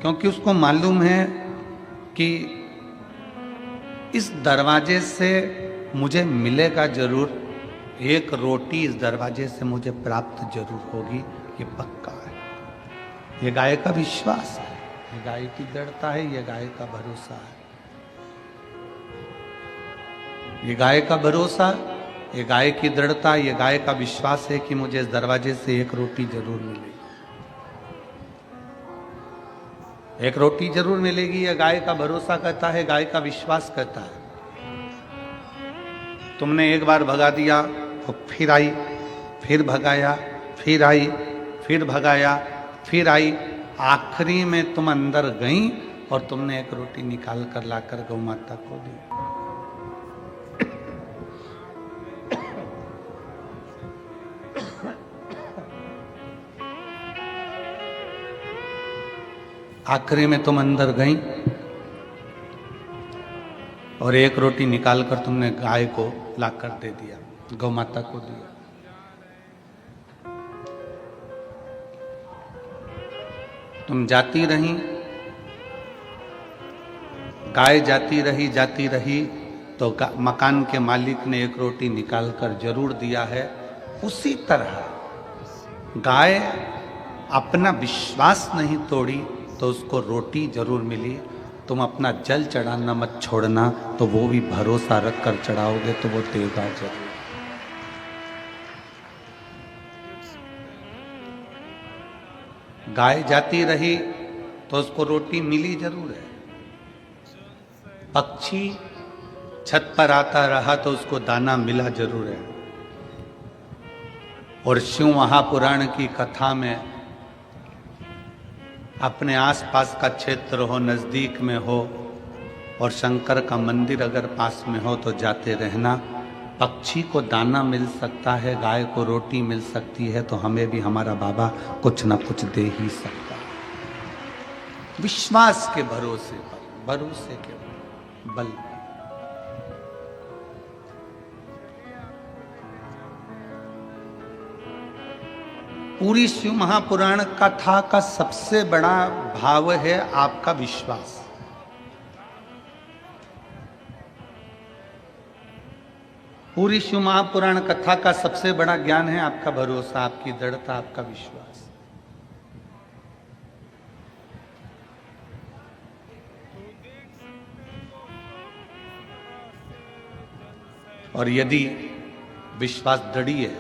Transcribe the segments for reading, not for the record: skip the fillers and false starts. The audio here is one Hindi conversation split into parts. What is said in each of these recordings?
क्योंकि उसको मालूम है कि इस दरवाजे से मुझे मिलेगा जरूर, एक रोटी इस दरवाजे से मुझे प्राप्त जरूर होगी, ये पक्का है। ये गाय का विश्वास है, ये गाय की दृढ़ता है, ये गाय का भरोसा है। ये गाय का भरोसा, ये गाय की दृढ़ता, ये गाय का विश्वास है कि मुझे इस दरवाजे से एक रोटी जरूर मिलेगी, एक रोटी जरूर मिलेगी। यह गाय का भरोसा करता है, गाय का विश्वास करता है। तुमने एक बार भगा दिया तो फिर आई, फिर भगाया, फिर आई, फिर भगाया, फिर आई, आखिरी में तुम अंदर गई और तुमने एक रोटी निकाल कर लाकर गौ माता को दी। आखिरी में तुम अंदर गई और एक रोटी निकालकर तुमने गाय को लाकर दे दिया, गौ माता को दिया। तुम जाती रही, गाय जाती रही तो मकान के मालिक ने एक रोटी निकालकर जरूर दिया है। उसी तरह गाय अपना विश्वास नहीं तोड़ी तो उसको रोटी जरूर मिली। तुम अपना जल चढ़ाना मत छोड़ना, तो वो भी भरोसा रख कर चढ़ाओगे तो वो देगा जरूर। गाय जाती रही तो उसको रोटी मिली जरूर है। पक्षी छत पर आता रहा तो उसको दाना मिला जरूर है। और शिव महापुराण की कथा में अपने आसपास का क्षेत्र हो, नजदीक में हो और शंकर का मंदिर अगर पास में हो तो जाते रहना। पक्षी को दाना मिल सकता है, गाय को रोटी मिल सकती है, तो हमें भी हमारा बाबा कुछ ना कुछ दे ही सकता है। विश्वास के भरोसे पर, भरोसे के बल। पूरी शिव महापुराण कथा का सबसे बड़ा भाव है आपका विश्वास। पूरी शिव महापुराण कथा का सबसे बड़ा ज्ञान है आपका भरोसा, आपकी दृढ़ता, आपका विश्वास। और यदि विश्वास दृढ़ है,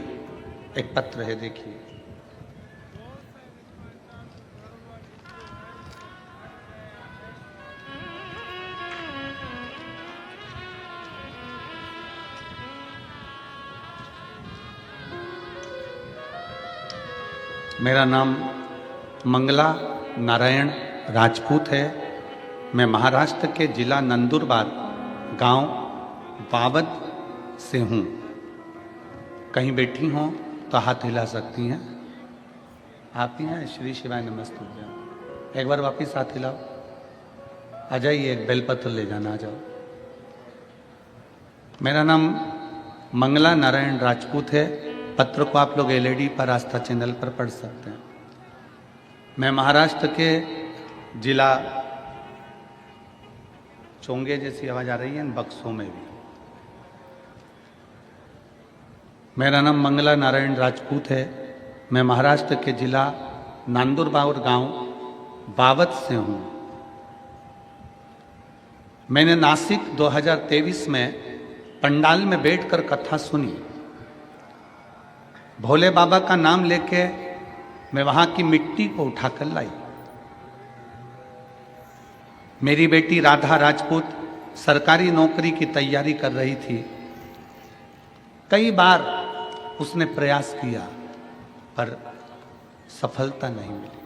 एक पत्र है, देखिए। मेरा नाम मंगला नारायण राजपूत है। मैं महाराष्ट्र के जिला नंदुरबार गांव वावद से हूँ। कहीं बैठी हों तो हाथ हिला सकती हैं। आप ही हैं? श्री शिवाय नमस्तुभ्यम। एक बार वापिस हाथ हिलाओ। आ जाइए, एक बेलपत्र ले जाना, आ जाओ। मेरा नाम मंगला नारायण राजपूत है। पत्र को आप लोग एलईडी पर आस्था चैनल पर पढ़ सकते हैं। मैं महाराष्ट्र के जिला, चोंगे जैसी आवाज आ रही है इन बक्सों में भी। मेरा नाम मंगला नारायण राजपूत है। मैं महाराष्ट्र के जिला नंदुरबार गांव वावद से हूं। मैंने नासिक 2023 में पंडाल में बैठकर कथा सुनी। भोले बाबा का नाम लेके मैं वहां की मिट्टी को उठाकर लाई। मेरी बेटी राधा राजपूत सरकारी नौकरी की तैयारी कर रही थी। कई बार उसने प्रयास किया पर सफलता नहीं मिली।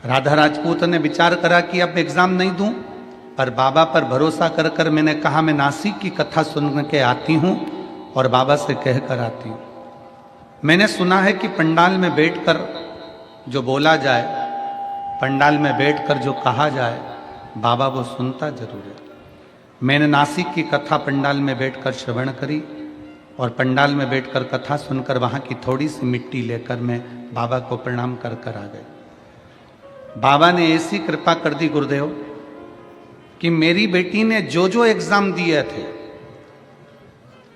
राधा राजपूत ने विचार करा कि अब एग्जाम नहीं दूं, पर बाबा पर भरोसा कर कर मैंने कहा मैं नासिक की कथा सुन के आती हूं और बाबा से कह कर आती हूं। मैंने सुना है कि पंडाल में बैठकर जो बोला जाए, पंडाल में बैठकर जो कहा जाए, बाबा वो सुनता जरूर है। मैंने नासिक की कथा पंडाल में बैठकर श्रवण करी और पंडाल में बैठकर कथा सुनकर वहाँ की थोड़ी सी मिट्टी लेकर मैं बाबा को प्रणाम कर कर आ गए। बाबा ने ऐसी कृपा कर दी गुरुदेव कि मेरी बेटी ने जो जो एग्जाम दिए थे,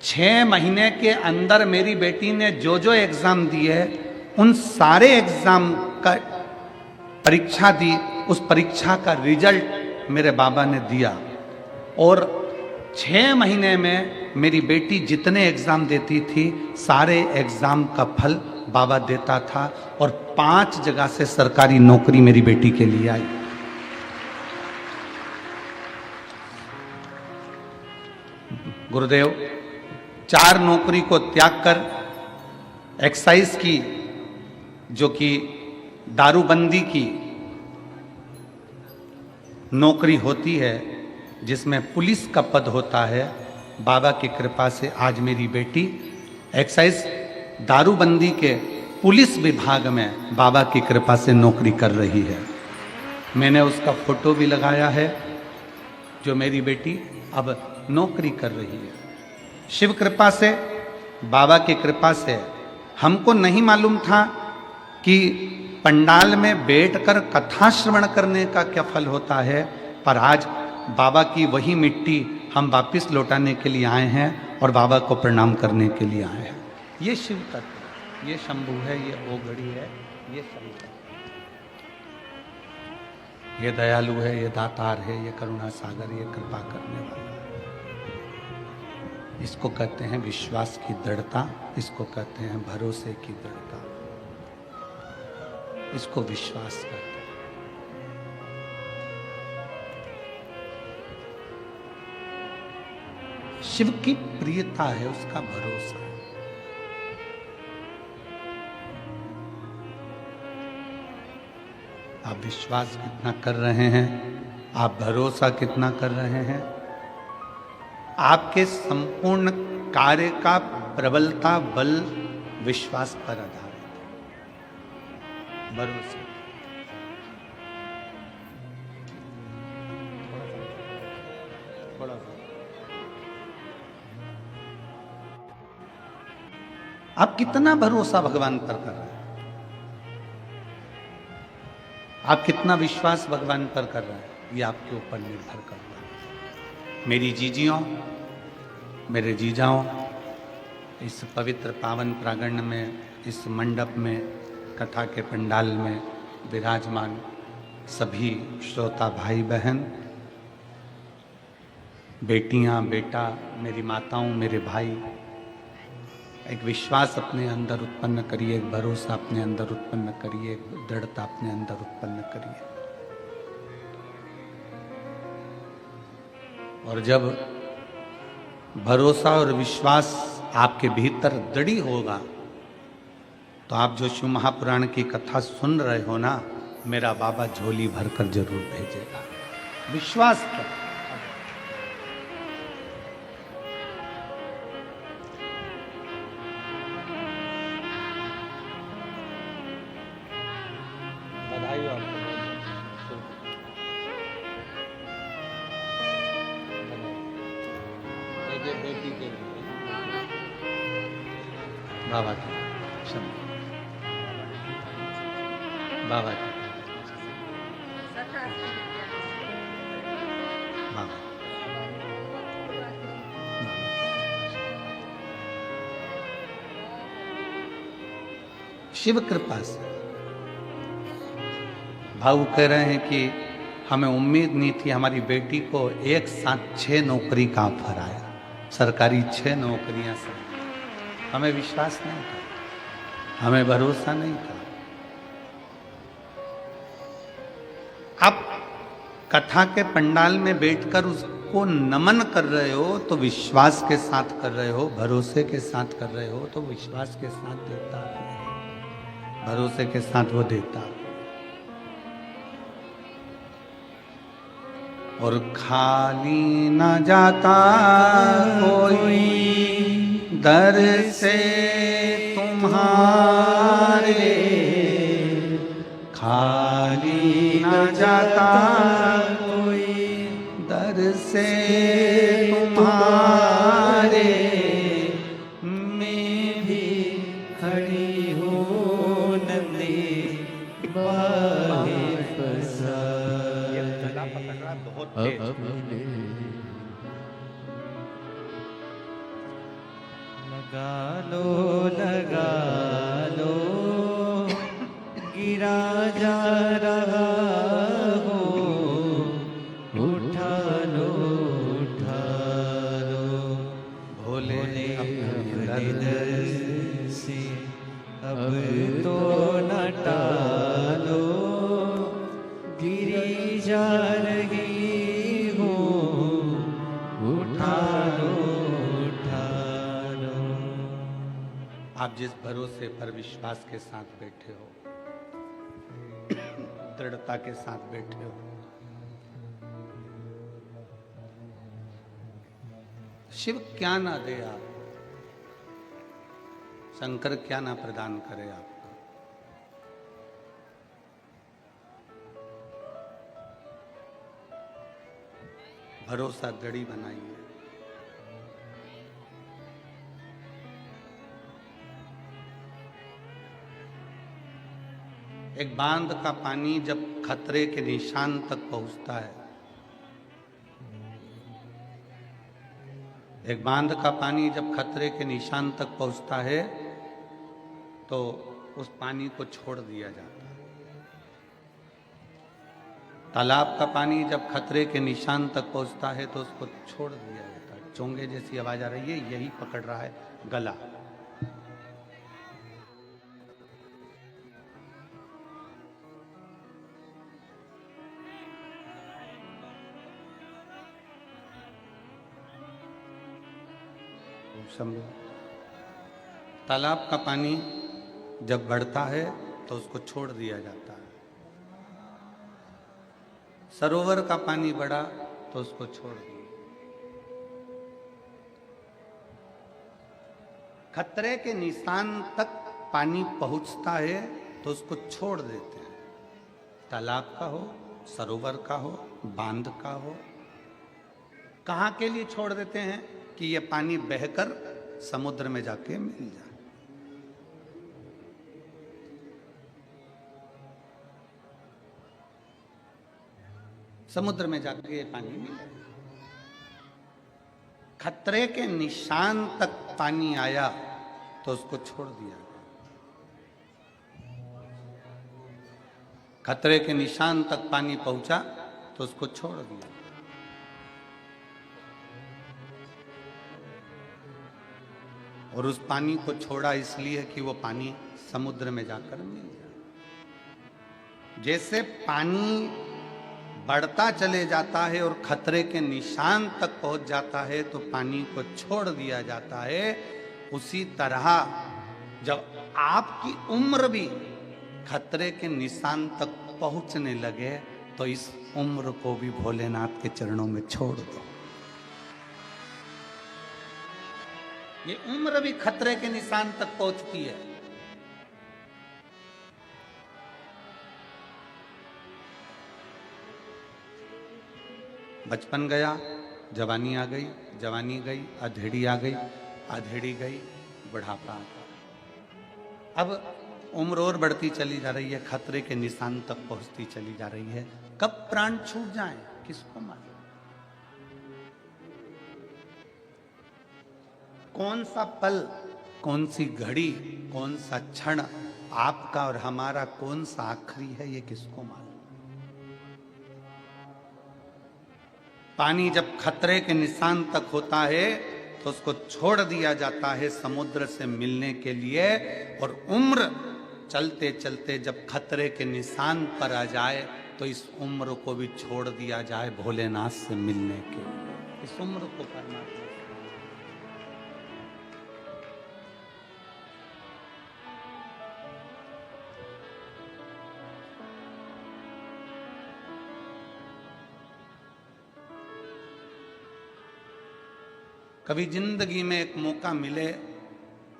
6 महीने के अंदर मेरी बेटी ने जो जो एग्जाम दिए, उन सारे एग्जाम का परीक्षा दी, उस परीक्षा का रिजल्ट मेरे बाबा ने दिया। और 6 महीने में मेरी बेटी जितने एग्जाम देती थी, सारे एग्जाम का फल बाबा देता था, और 5 जगह से सरकारी नौकरी मेरी बेटी के लिए आई। गुरुदेव 4 नौकरी को त्याग कर एक्साइज की, जो कि दारूबंदी की नौकरी होती है, जिसमें पुलिस का पद होता है, बाबा की कृपा से आज मेरी बेटी एक्साइज दारूबंदी के पुलिस विभाग में बाबा की कृपा से नौकरी कर रही है। मैंने उसका फोटो भी लगाया है, जो मेरी बेटी अब नौकरी कर रही है। शिव कृपा से, बाबा की कृपा से हमको नहीं मालूम था कि पंडाल में बैठकर कथा श्रवण करने का क्या फल होता है, पर आज बाबा की वही मिट्टी हम वापिस लौटाने के लिए आए हैं और बाबा को प्रणाम करने के लिए आए हैं। ये शिव तत्व, ये शंभु है, ये ओगड़ी है, ये शंभु, ये दयालु है, ये दातार है, ये करुणा सागर, ये कृपा करने वाला है। इसको कहते हैं विश्वास की दृढ़ता, इसको कहते हैं भरोसे की दृढ़ता, इसको विश्वास कहते हैं। शिव की प्रियता है, उसका भरोसा है। आप विश्वास कितना कर रहे हैं, आप भरोसा कितना कर रहे हैं, आपके संपूर्ण कार्य का प्रबलता बल विश्वास पर आधारित है, भरोसा। आप कितना भरोसा भगवान पर कर रहे हैं, आप कितना विश्वास भगवान पर कर रहे हैं, ये आपके ऊपर निर्भर करता है। मेरी जीजियों, मेरे जीजाओं, इस पवित्र पावन प्रांगण में, इस मंडप में, कथा के पंडाल में विराजमान सभी श्रोता भाई बहन, बेटियां, बेटा, मेरी माताओं, मेरे भाई, एक विश्वास अपने अंदर उत्पन्न करिए, एक भरोसा अपने अंदर उत्पन्न करिए, एक दृढ़ता अपने अंदर उत्पन्न करिए। और जब भरोसा और विश्वास आपके भीतर दृढ़ होगा, तो आप जो शिव महापुराण की कथा सुन रहे हो ना, मेरा बाबा झोली भरकर जरूर भेजेगा। विश्वास कर। बधाई हो आपको। बेटी के बाबा की बाबा की बाबा शिव कृपा से। भाऊ कह रहे हैं कि हमें उम्मीद नहीं थी, हमारी बेटी को एक साथ 6 नौकरी का ऑफर आया, सरकारी 6 नौकरियां सब। हमें विश्वास नहीं था, हमें भरोसा नहीं था। आप कथा के पंडाल में बैठकर उसको नमन कर रहे हो तो विश्वास के साथ कर रहे हो, भरोसे के साथ कर रहे हो तो विश्वास के साथ देता है, भरोसे के साथ वो देता है। और खाली न जाता कोई दर से तुम्हारे, खाली न जाता कोई दर से तुम्हारे, मैं भी खड़ी हूँ नंदी बाहे पर बहुत तेज। लगा लो गिरा जा रहा हो, उठा लो भोले अपने दर से अब तो न टालो, गिरी जा रही हो, उठा लो। आप जिस भरोसे पर विश्वास के साथ बैठे हो, दृढ़ता के साथ बैठे हो, शिव क्या ना दे आप, शंकर क्या ना प्रदान करे आपको। भरोसा गड़ी बनाइए। एक बांध का पानी जब खतरे के निशान तक पहुंचता है, एक बांध का पानी जब खतरे के निशान तक पहुंचता है तो उस पानी को छोड़ दिया जाता है। तालाब का पानी जब खतरे के निशान तक पहुंचता है तो उसको छोड़ दिया जाता है। चोंगे जैसी आवाज आ रही है, यही पकड़ रहा है गला। समझो, तालाब का पानी जब बढ़ता है तो उसको छोड़ दिया जाता है। सरोवर का पानी बढ़ा तो उसको छोड़ दिया। खतरे के निशान तक पानी पहुंचता है तो उसको छोड़ देते हैं। तालाब का हो, सरोवर का हो, बांध का हो, कहां के लिए छोड़ देते हैं कि यह पानी बहकर समुद्र में जाके मिल जाए। समुद्र में जाके ये पानी मिले। खतरे के निशान तक पानी आया तो उसको छोड़ दिया। खतरे के निशान तक पानी पहुंचा तो उसको छोड़ दिया। और उस पानी को छोड़ा इसलिए कि वो पानी समुद्र में जाकर मिल जाए। जैसे पानी बढ़ता चले जाता है और खतरे के निशान तक पहुंच जाता है तो पानी को छोड़ दिया जाता है, उसी तरह जब आपकी उम्र भी खतरे के निशान तक पहुंचने लगे तो इस उम्र को भी भोलेनाथ के चरणों में छोड़ दो। ये उम्र भी खतरे के निशान तक पहुंचती है। बचपन गया, जवानी आ गई, जवानी गई, अधेड़ी आ गई, अधेड़ी गई, बुढ़ापा आ गया। अब उम्र और बढ़ती चली जा रही है, खतरे के निशान तक पहुंचती चली जा रही है। कब प्राण छूट जाए किसको मालूम। कौन सा पल, कौन सी घड़ी, कौन सा क्षण आपका और हमारा कौन सा आखिरी है, ये किसको मालूम। पानी जब खतरे के निशान तक होता है तो उसको छोड़ दिया जाता है समुद्र से मिलने के लिए। और उम्र चलते चलते जब खतरे के निशान पर आ जाए तो इस उम्र को भी छोड़ दिया जाए भोलेनाथ से मिलने के लिए। इस उम्र को परमात्मा कभी जिंदगी में एक मौका मिले,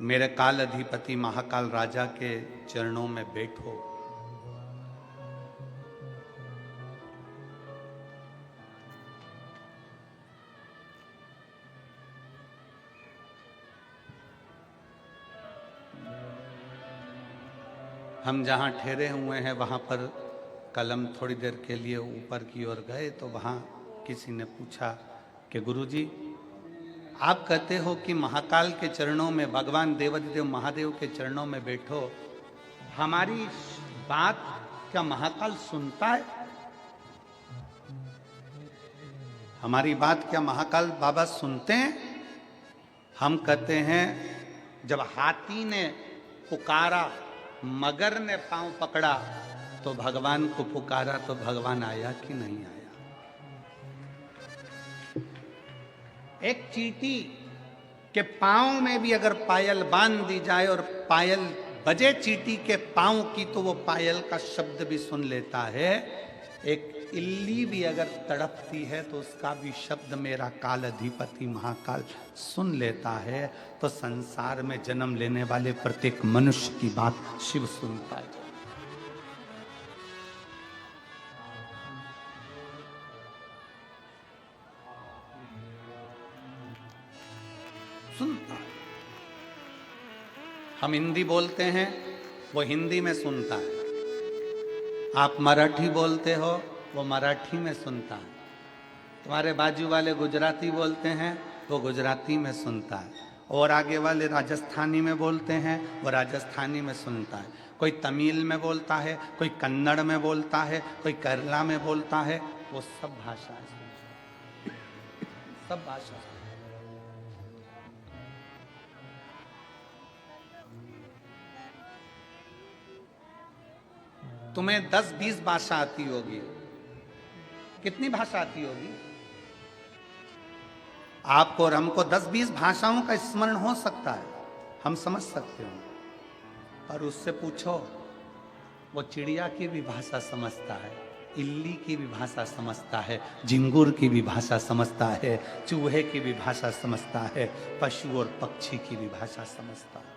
मेरे काल अधिपति महाकाल राजा के चरणों में बैठो। हम जहाँ ठहरे हुए हैं वहाँ पर कलम थोड़ी देर के लिए ऊपर की ओर गए तो वहाँ किसी ने पूछा कि गुरुजी, आप कहते हो कि महाकाल के चरणों में, भगवान देवाधिदेव महादेव के चरणों में बैठो, हमारी बात क्या महाकाल सुनता है? हमारी बात क्या महाकाल बाबा सुनते हैं? हम कहते हैं, जब हाथी ने पुकारा, मगर ने पांव पकड़ा, तो भगवान को पुकारा तो भगवान आया कि नहीं आया? एक चींटी के पांव में भी अगर पायल बांध दी जाए और पायल बजे चींटी के पांव की, तो वो पायल का शब्द भी सुन लेता है। एक इल्ली भी अगर तड़पती है तो उसका भी शब्द मेरा काल अधिपति महाकाल सुन लेता है। तो संसार में जन्म लेने वाले प्रत्येक मनुष्य की बात शिव सुनता है। सुनता है। हम हिंदी बोलते हैं, वो हिंदी में सुनता है। आप मराठी बोलते हो, वो मराठी में सुनता है। तुम्हारे बाजू वाले गुजराती बोलते हैं, वो गुजराती में सुनता है। और आगे वाले राजस्थानी में बोलते हैं, वो राजस्थानी में सुनता है। कोई तमिल में बोलता है, कोई कन्नड़ में बोलता है, कोई केरला में बोलता है। वो सब भाषा है, सब भाषा है। तुम्हें 10-20 भाषा आती होगी। कितनी भाषा आती होगी? आपको और हमको 10-20 भाषाओं का स्मरण हो सकता है, हम समझ सकते हो। और उससे पूछो, वो चिड़िया की भी भाषा समझता है, इल्ली की भी भाषा समझता है, झिंगुर की भी भाषा समझता है, चूहे की भी भाषा समझता है, पशु और पक्षी की भी भाषा समझता है।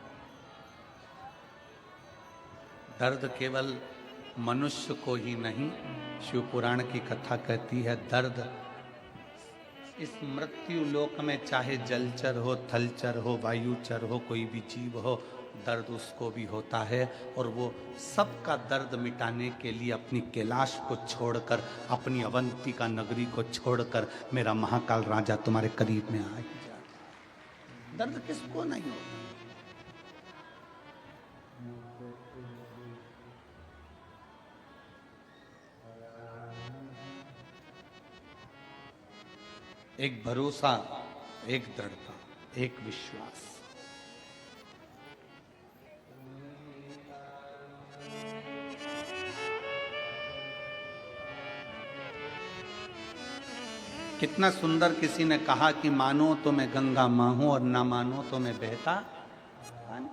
दर्द केवल मनुष्य को ही नहीं, शिव पुराण की कथा कहती है, दर्द इस मृत्यु लोक में चाहे जलचर हो, थलचर हो, वायुचर हो, कोई भी जीव हो, दर्द उसको भी होता है। और वो सबका दर्द मिटाने के लिए अपनी कैलाश को छोड़कर, अपनी अवंतिका नगरी को छोड़कर मेरा महाकाल राजा तुम्हारे करीब में आ ही जाता। दर्द किसको नहीं होता? एक भरोसा, एक दृढ़ता, एक विश्वास। कितना सुंदर किसी ने कहा कि मानो तो मैं गंगा मां हूं और ना मानो तो मैं बहता पानी।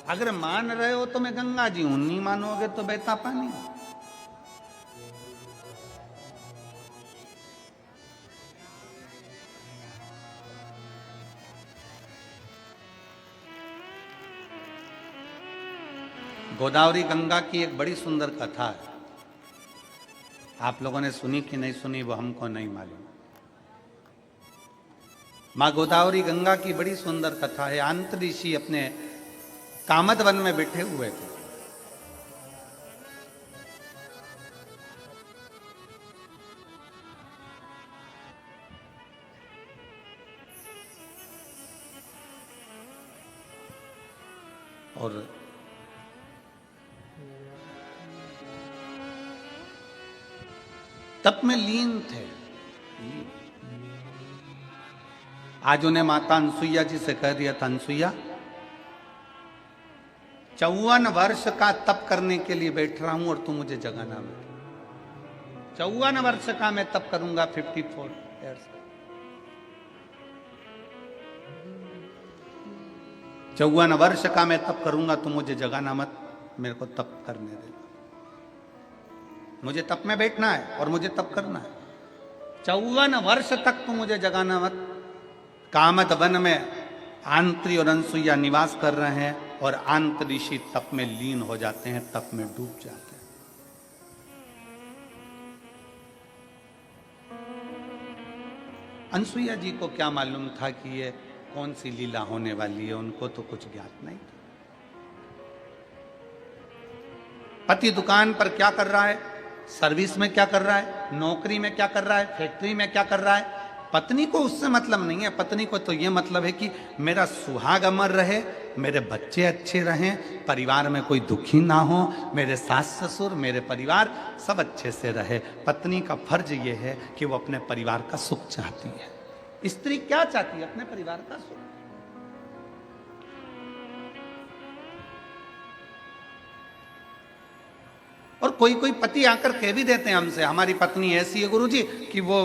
अगर मान रहे हो तो मैं गंगा जी हूं, नहीं मानोगे तो बहता पानी। गोदावरी गंगा की एक बड़ी सुंदर कथा है। आप लोगों ने सुनी कि नहीं सुनी वो हमको नहीं मालूम। माँ गोदावरी गंगा की बड़ी सुंदर कथा है। अंत ऋषि अपने कामद वन में बैठे हुए थे। और तप में लीन थे। आज उन्हें माता अनसुईया जी से कह दिया था, अनसुईया 54 वर्ष का तप करने के लिए बैठ रहा हूं और तू मुझे जगाना मत। 54 वर्ष का मैं तप करूंगा, 54 ईयर्स। 54 वर्ष का मैं तप करूंगा, तू मुझे जगाना मत, मेरे को तप करने दे। मुझे तप में बैठना है और मुझे तप करना है। 54 वर्ष तक तू मुझे जगाना मत। कामद वन में आंत्री और अनसुईया निवास कर रहे हैं और आंत ऋषि तप में लीन हो जाते हैं, तप में डूब जाते हैं। अनसुईया जी को क्या मालूम था कि ये कौन सी लीला होने वाली है, उनको तो कुछ ज्ञात नहीं था। पति दुकान पर क्या कर रहा है? सर्विस में क्या कर रहा है, नौकरी में क्या कर रहा है, फैक्ट्री में क्या कर रहा है। पत्नी को उससे मतलब नहीं है। पत्नी को तो ये मतलब है कि मेरा सुहाग अमर रहे, मेरे बच्चे अच्छे रहें, परिवार में कोई दुखी ना हो, मेरे सास ससुर, मेरे परिवार सब अच्छे से रहे। पत्नी का फर्ज ये है कि वो अपने परिवार का सुख चाहती है। स्त्री क्या चाहती है? अपने परिवार का सुख। और कोई कोई पति आकर कह भी देते हैं हमसे, हमारी पत्नी ऐसी है गुरुजी कि वो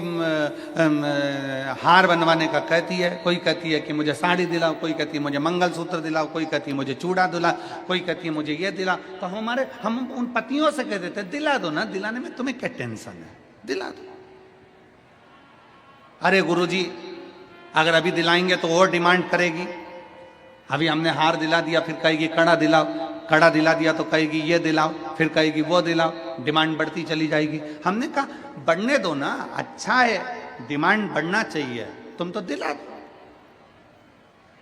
हार बनवाने का कहती है, कोई कहती है कि मुझे साड़ी दिलाओ, कोई कहती है मुझे मंगलसूत्र दिलाओ, कोई कहती है मुझे चूड़ा दिला, कोई कहती है मुझे ये दिला। तो हम उन पतियों से कह देते हैं दिला दो ना, दिलाने में तुम्हें क्या टेंशन है, दिला दो। अरे गुरुजी अगर अभी दिलाएंगे तो और डिमांड करेगी। अभी हमने हार दिला दिया, फिर कहेगी कड़ा दिलाओ, कड़ा दिला दिया तो कहेगी ये दिलाओ, फिर कहेगी वो दिलाओ, डिमांड बढ़ती चली जाएगी। हमने कहा बढ़ने दो ना, अच्छा है, डिमांड बढ़ना चाहिए, तुम तो दिला दो।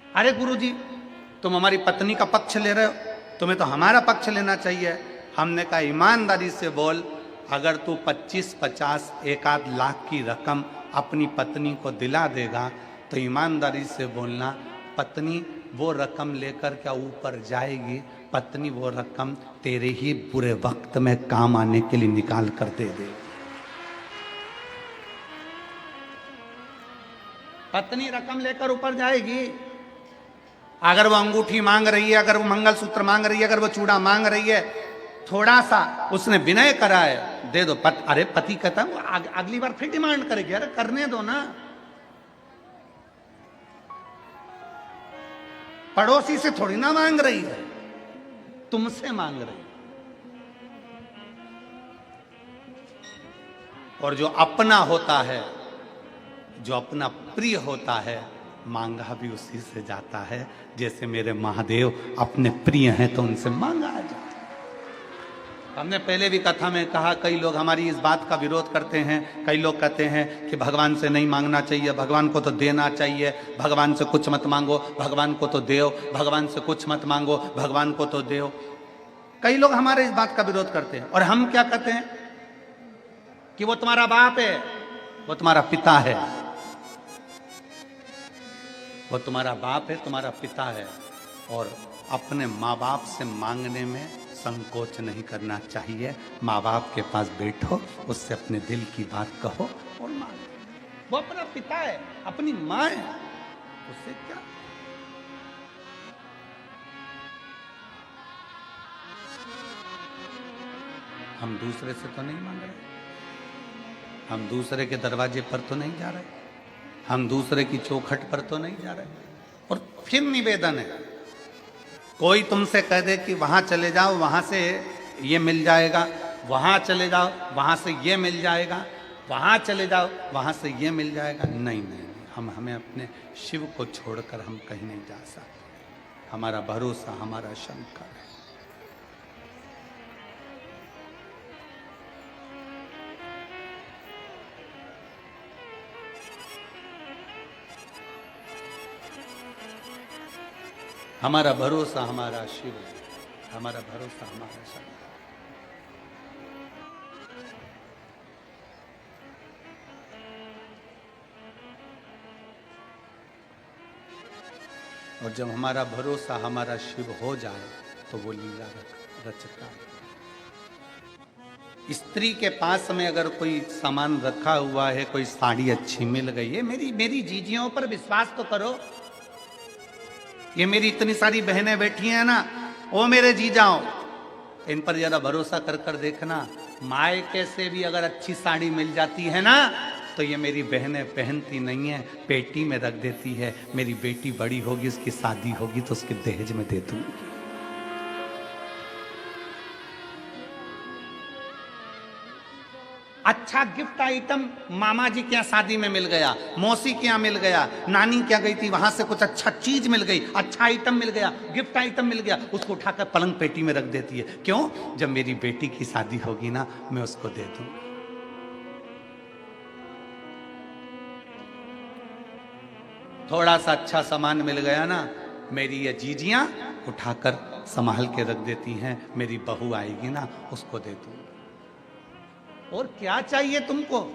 अरे गुरुजी तुम हमारी पत्नी का पक्ष ले रहे हो, तुम्हें तो हमारा पक्ष लेना चाहिए। हमने कहा ईमानदारी से बोल, अगर तू 25-50 एक आध लाख की रकम अपनी पत्नी को दिला देगा तो ईमानदारी से बोलना, पत्नी वो रकम लेकर क्या ऊपर जाएगी? पत्नी वो रकम तेरे ही बुरे वक्त में काम आने के लिए निकाल कर दे दे। पत्नी रकम लेकर ऊपर जाएगी। अगर वो अंगूठी मांग रही है, अगर वो मंगलसूत्र मांग रही है, अगर वो चूड़ा मांग रही है, थोड़ा सा उसने विनय करा है, दे दो। अरे पति कहता है अगली बार फिर डिमांड करेगी। अरे करने दो ना। पड़ोसी से थोड़ी ना मांग रही है, तुमसे मांग रही है। और जो अपना होता है, जो अपना प्रिय होता है, मांगा भी उसी से जाता है। जैसे मेरे महादेव अपने प्रिय हैं तो उनसे मांगा जाता है। हमने पहले भी कथा में कहा, कई लोग हमारी इस बात का विरोध करते हैं। कई लोग कहते हैं कि भगवान से नहीं मांगना चाहिए, भगवान को तो देना चाहिए, भगवान से कुछ मत मांगो, भगवान को तो देओ, भगवान से कुछ मत मांगो, भगवान को तो देओ। कई लोग हमारे इस बात का विरोध करते हैं। और हम क्या कहते हैं कि वो तुम्हारा बाप है, वो तुम्हारा पिता है, वो तुम्हारा बाप है, तुम्हारा पिता है। और अपने माँ बाप से मांगने में संकोच नहीं करना चाहिए। माँ बाप के पास बैठो, उससे अपने दिल की बात कहो और मांगो। वो अपना पिता है, अपनी माँ है, उससे क्या। हम दूसरे से तो नहीं मांग रहे, हम दूसरे के दरवाजे पर तो नहीं जा रहे, हम दूसरे की चौखट पर तो नहीं जा रहे। और फिर निवेदन है, कोई तुमसे कह दे कि वहां चले जाओ, वहां से ये मिल जाएगा, वहां चले जाओ, वहां से ये मिल जाएगा, वहां चले जाओ, वहां से ये मिल जाएगा। नहीं नहीं, हमें अपने शिव को छोड़कर हम कहीं नहीं जा सकते। हमारा भरोसा हमारा शंकर है। हमारा भरोसा हमारा शिव है, हमारा भरोसा हमारा शंकर। और जब हमारा भरोसा हमारा शिव हो जाए तो वो लीला रचता है। स्त्री के पास में अगर कोई सामान रखा हुआ है, कोई साड़ी अच्छी मिल गई है, मेरी जीजियों पर विश्वास तो करो। ये मेरी इतनी सारी बहनें बैठी हैं ना, ओ मेरे जीजाओ, इन पर जरा भरोसा कर कर देखना। मायके से भी अगर अच्छी साड़ी मिल जाती है ना, तो ये मेरी बहनें पहनती नहीं है, पेटी में रख देती है। मेरी बेटी बड़ी होगी, उसकी शादी होगी तो उसके दहेज में दे दूंगी। अच्छा गिफ्ट आइटम मामा जी के यहाँ शादी में मिल गया, मौसी के यहाँ मिल गया, नानी क्या गई थी वहां से कुछ अच्छा चीज मिल गई, अच्छा आइटम मिल गया, गिफ्ट आइटम मिल गया, उसको उठाकर पलंग पेटी में रख देती है। क्यों? जब मेरी बेटी की शादी होगी ना, मैं उसको दे दूं। थोड़ा सा अच्छा सामान मिल गया ना, मेरी ये जीजियां उठाकर संभाल के रख देती हैं। मेरी बहू आएगी ना, उसको दे दूं। और क्या चाहिए तुमको?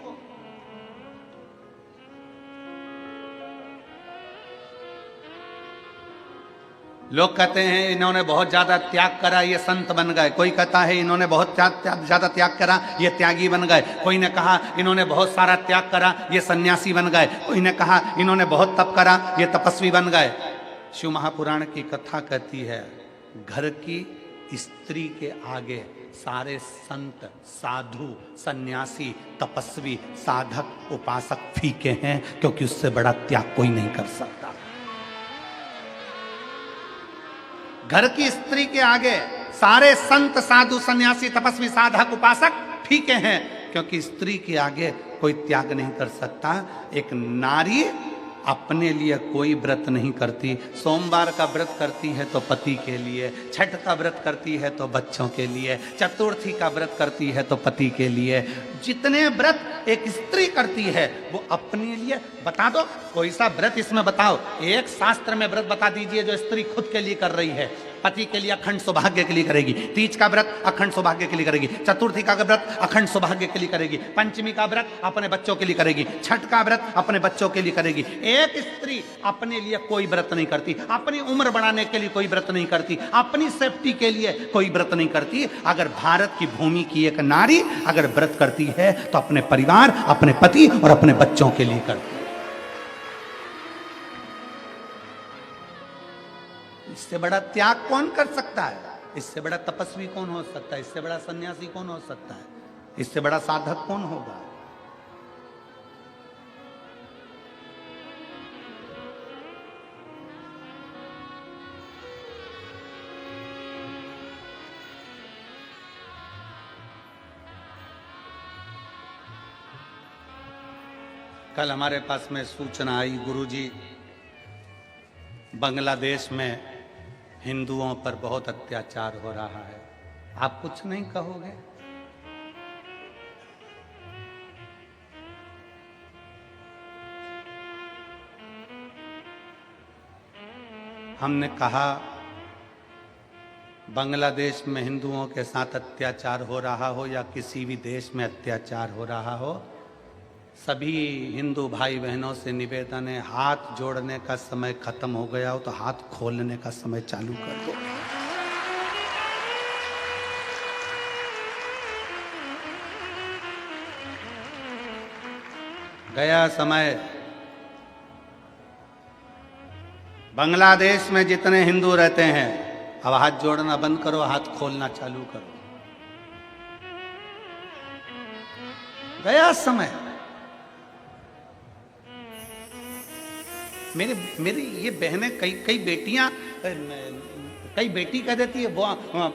लोग कहते हैं इन्होंने बहुत ज्यादा त्याग करा, ये संत बन गए। कोई कहता है इन्होंने बहुत ज्यादा त्याग करा, ये त्यागी बन गए। कोई ने कहा इन्होंने बहुत सारा त्याग करा, ये सन्यासी बन गए। कोई ने कहा इन्होंने बहुत तप करा, ये तपस्वी बन गए। शिव महापुराण की कथा कहती है, घर की स्त्री के आगे सारे संत, साधु, सन्यासी, तपस्वी, साधक, उपासक फीके हैं, क्योंकि उससे बड़ा त्याग कोई नहीं कर सकता। घर की स्त्री के आगे सारे संत, साधु, सन्यासी, तपस्वी, साधक, उपासक फीके हैं, क्योंकि स्त्री के आगे कोई त्याग नहीं कर सकता। एक नारी अपने लिए कोई व्रत नहीं करती। सोमवार का व्रत करती है तो पति के लिए, छठ का व्रत करती है तो बच्चों के लिए, चतुर्थी का व्रत करती है तो पति के लिए। जितने व्रत एक स्त्री करती है वो अपने लिए। बता दो कोई सा व्रत इसमें बताओ, एक शास्त्र में व्रत बता दीजिए जो स्त्री खुद के लिए कर रही है। पति के लिए अखंड सौभाग्य के लिए करेगी, तीज का व्रत अखंड सौभाग्य के लिए करेगी, चतुर्थी का व्रत अखंड सौभाग्य के लिए करेगी, पंचमी का व्रत अपने बच्चों के लिए करेगी, छठ का व्रत अपने बच्चों के लिए करेगी। एक स्त्री अपने लिए कोई व्रत नहीं करती, अपनी उम्र बढ़ाने के लिए कोई व्रत नहीं करती, अपनी सेफ्टी के लिए कोई व्रत नहीं करती। अगर भारत की भूमि की एक नारी अगर व्रत करती है तो अपने परिवार, अपने पति और अपने बच्चों के लिए करती है। इससे बड़ा त्याग कौन कर सकता है? इससे बड़ा तपस्वी कौन हो सकता है? इससे बड़ा सन्यासी कौन हो सकता है? इससे बड़ा साधक कौन होगा? कल हमारे पास में सूचना आई, गुरुजी बांग्लादेश में हिंदुओं पर बहुत अत्याचार हो रहा है। आप कुछ नहीं कहोगे? हमने कहा बांग्लादेश में हिंदुओं के साथ अत्याचार हो रहा हो या किसी भी देश में अत्याचार हो रहा हो, सभी हिंदू भाई बहनों से निवेदन है, हाथ जोड़ने का समय खत्म हो गया हो तो हाथ खोलने का समय चालू कर दो। गया समय। बांग्लादेश में जितने हिंदू रहते हैं अब हाथ जोड़ना बंद करो, हाथ खोलना चालू करो। गया समय। मेरी ये बहनें, कई बेटियां, कई बेटी कह देती है, वो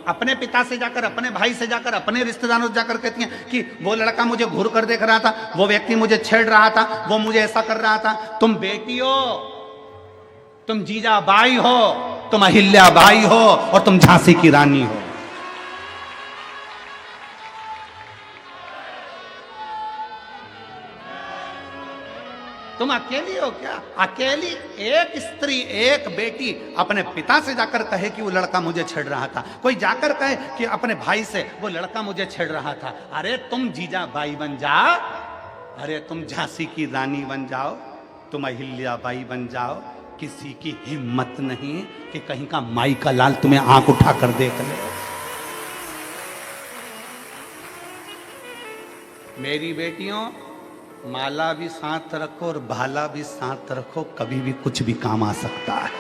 अपने पिता से जाकर, अपने भाई से जाकर, अपने रिश्तेदारों से जाकर कहती हैं कि वो लड़का मुझे घूर कर देख रहा था, वो व्यक्ति मुझे छेड़ रहा था, वो मुझे ऐसा कर रहा था। तुम बेटी हो, तुम जीजाबाई हो, तुम अहिल्याबाई हो और तुम झांसी की रानी हो। तुम अकेली हो क्या? अकेली एक स्त्री, एक बेटी अपने पिता से जाकर कहे कि वो लड़का मुझे छेड़ रहा था, कोई जाकर कहे कि अपने भाई से वो लड़का मुझे छेड़ रहा था। अरे तुम जीजाबाई बन जाओ, अरे तुम झांसी की रानी बन जाओ, तुम अहिल्याबाई बन जाओ। किसी की हिम्मत नहीं कि कहीं का माई का लाल तुम्हें आंख उठाकर देख ले। मेरी बेटियों, माला भी साथ रखो और भाला भी साथ रखो, कभी भी कुछ भी काम आ सकता है।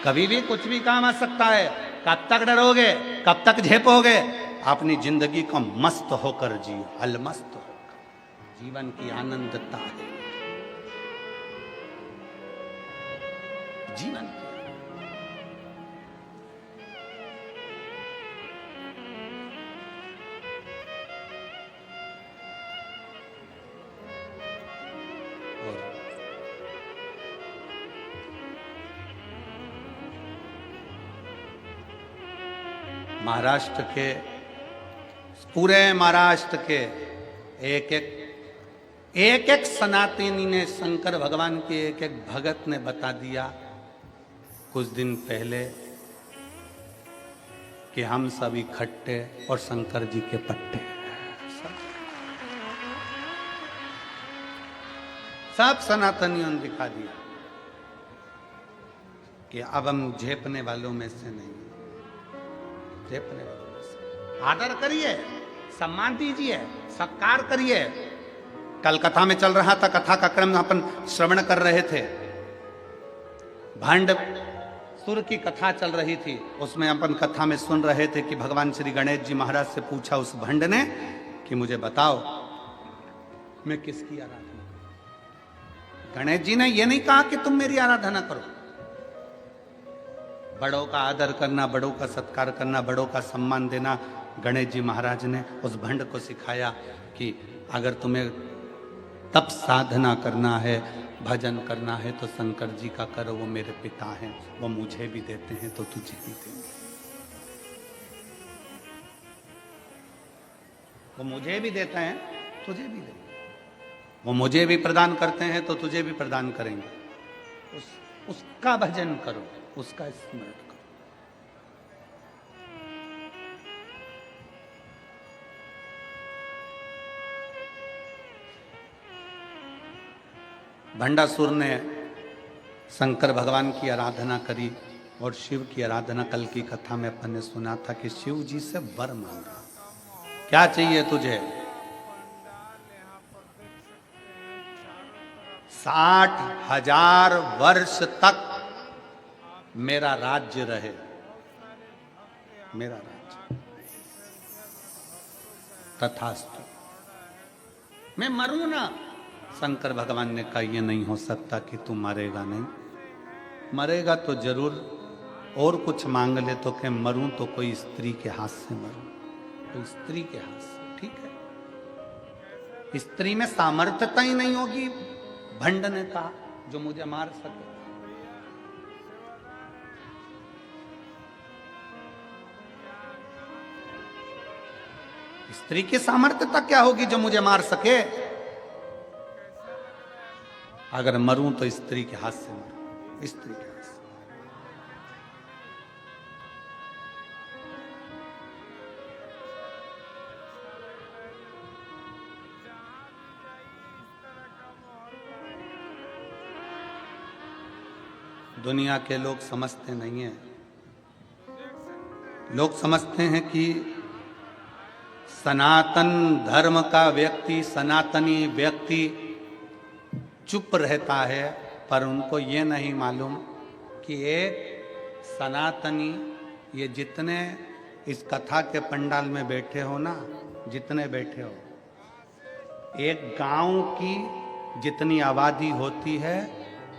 कभी भी कुछ भी काम आ सकता है। कब तक डरोगे? कब तक झेपोगे? अपनी जिंदगी को मस्त होकर जियो, अलमस्त होकर। जीवन की आनंदता है जीवन की। महाराष्ट्र के, पूरे महाराष्ट्र के एक एक सनातनी ने, शंकर भगवान के एक एक भगत ने बता दिया कुछ दिन पहले कि हम सब इकट्ठे और शंकर जी के पट्टे। सब सनातनियों ने दिखा दिया कि अब हम झेपने वालों में से नहीं, झेपने वालों में से। आदर करिए, सम्मान दीजिए, सत्कार करिए। कल कथा में चल रहा था, कथा का क्रम अपन श्रवण कर रहे थे, भंड सुर की कथा चल रही थी। उसमें अपन कथा में सुन रहे थे कि भगवान श्री गणेश जी महाराज से पूछा उस भंड ने कि मुझे बताओ मैं किसकी आराधना करूं। गणेश जी ने यह नहीं कहा कि तुम मेरी आराधना करो। बड़ों का आदर करना, बड़ों का सत्कार करना, बड़ों का सम्मान देना गणेश जी महाराज ने उस भंड को सिखाया कि अगर तुम्हें तप साधना करना है, भजन करना है तो शंकर जी का करो, वो मेरे पिता हैं, वो मुझे भी देते हैं तो तुझे भी देंगे। वो मुझे भी देते हैं, तुझे भी देंगे। वो मुझे भी प्रदान करते हैं तो तुझे भी प्रदान करेंगे। उसका भजन करो, उसका स्मरण करो। भंडासुर ने शंकर भगवान की आराधना करी और शिव की आराधना। कल की कथा में अपन ने सुना था कि शिव जी से वर मांगा, क्या चाहिए तुझे? 60,000 वर्ष तक मेरा राज्य रहे, मेरा राज्य। तथास्तु। मैं मरूं ना। शंकर भगवान ने कहा यह नहीं हो सकता कि तू मरेगा नहीं। मरेगा तो जरूर, और कुछ मांग ले तो क्या मरूं तो कोई स्त्री के हाथ से मरूं, तो स्त्री के हाथ से। ठीक है, स्त्री में सामर्थ्यता ही नहीं होगी, भंड ने कहा, जो मुझे मार सके। स्त्री की सामर्थ्यता क्या होगी जो मुझे मार सके? अगर मरूं तो स्त्री के हाथ से मरूं, स्त्री के हाथ से। दुनिया के लोग समझते नहीं हैं। लोग समझते हैं कि सनातन धर्म का व्यक्ति, सनातनी व्यक्ति चुप रहता है, पर उनको ये नहीं मालूम कि एक सनातनी, ये जितने इस कथा के पंडाल में बैठे हो ना, जितने बैठे हो, एक गांव की जितनी आबादी होती है,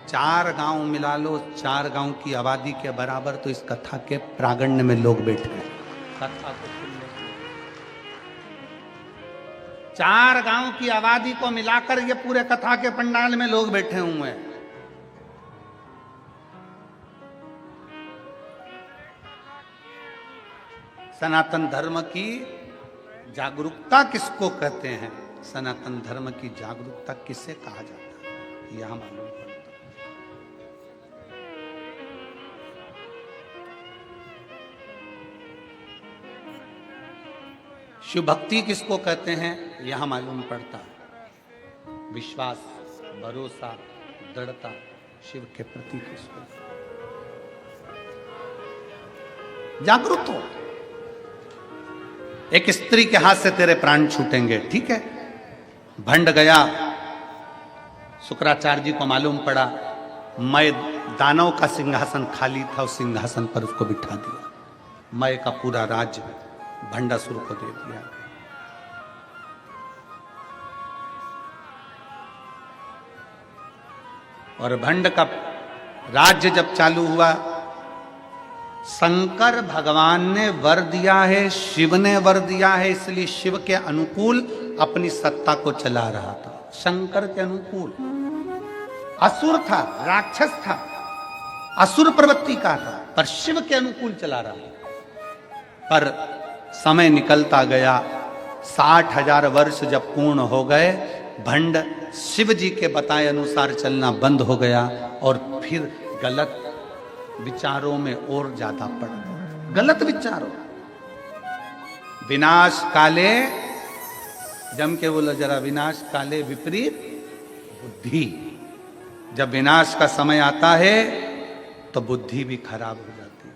4 गांव मिला लो, 4 गांव की आबादी के बराबर तो इस कथा के प्रांगण में लोग बैठे हैं कथा को सुनने के लिए। 4 गांव की आबादी को मिलाकर ये पूरे कथा के पंडाल में लोग बैठे हुए हैं। सनातन धर्म की जागरूकता किसको कहते हैं? सनातन धर्म की जागरूकता किसे कहा जाता है, यह मालूम पड़ता है। शिव भक्ति किसको कहते हैं, यह मालूम पड़ता है। विश्वास, भरोसा, दृढ़ता शिव के प्रति किसको? जागरूक हो। एक स्त्री के हाथ से तेरे प्राण छूटेंगे, ठीक है। भंड गया, शुक्राचार्य जी को मालूम पड़ा, मय दानव का सिंहासन खाली था, उस सिंहासन पर उसको बिठा दिया। मय का पूरा राज्य भंडासुर को दे दिया। और भंड का राज्य जब चालू हुआ, शंकर भगवान ने वर दिया है, शिव ने वर दिया है, इसलिए शिव के अनुकूल अपनी सत्ता को चला रहा था। शंकर के अनुकूल असुर था, राक्षस था, असुर प्रवृत्ति का था, पर शिव के अनुकूल चला रहा था। पर समय निकलता गया, 60,000 वर्ष जब पूर्ण हो गए, भंड शिव जी के बताए अनुसार चलना बंद हो गया और फिर गलत विचारों में और ज्यादा पड़ गया। गलत विचारों, विनाश काले, जम के बोलो जरा, विनाश काले विपरीत बुद्धि। जब विनाश का समय आता है तो बुद्धि भी खराब हो जाती है।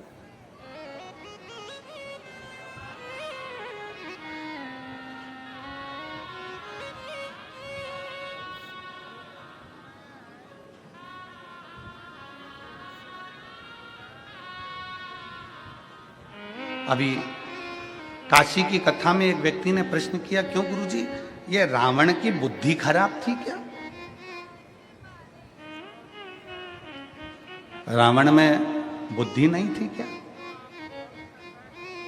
अभी काशी की कथा में एक व्यक्ति ने प्रश्न किया, क्यों गुरुजी, ये रावण की बुद्धि खराब थी क्या? रावण में बुद्धि नहीं थी क्या?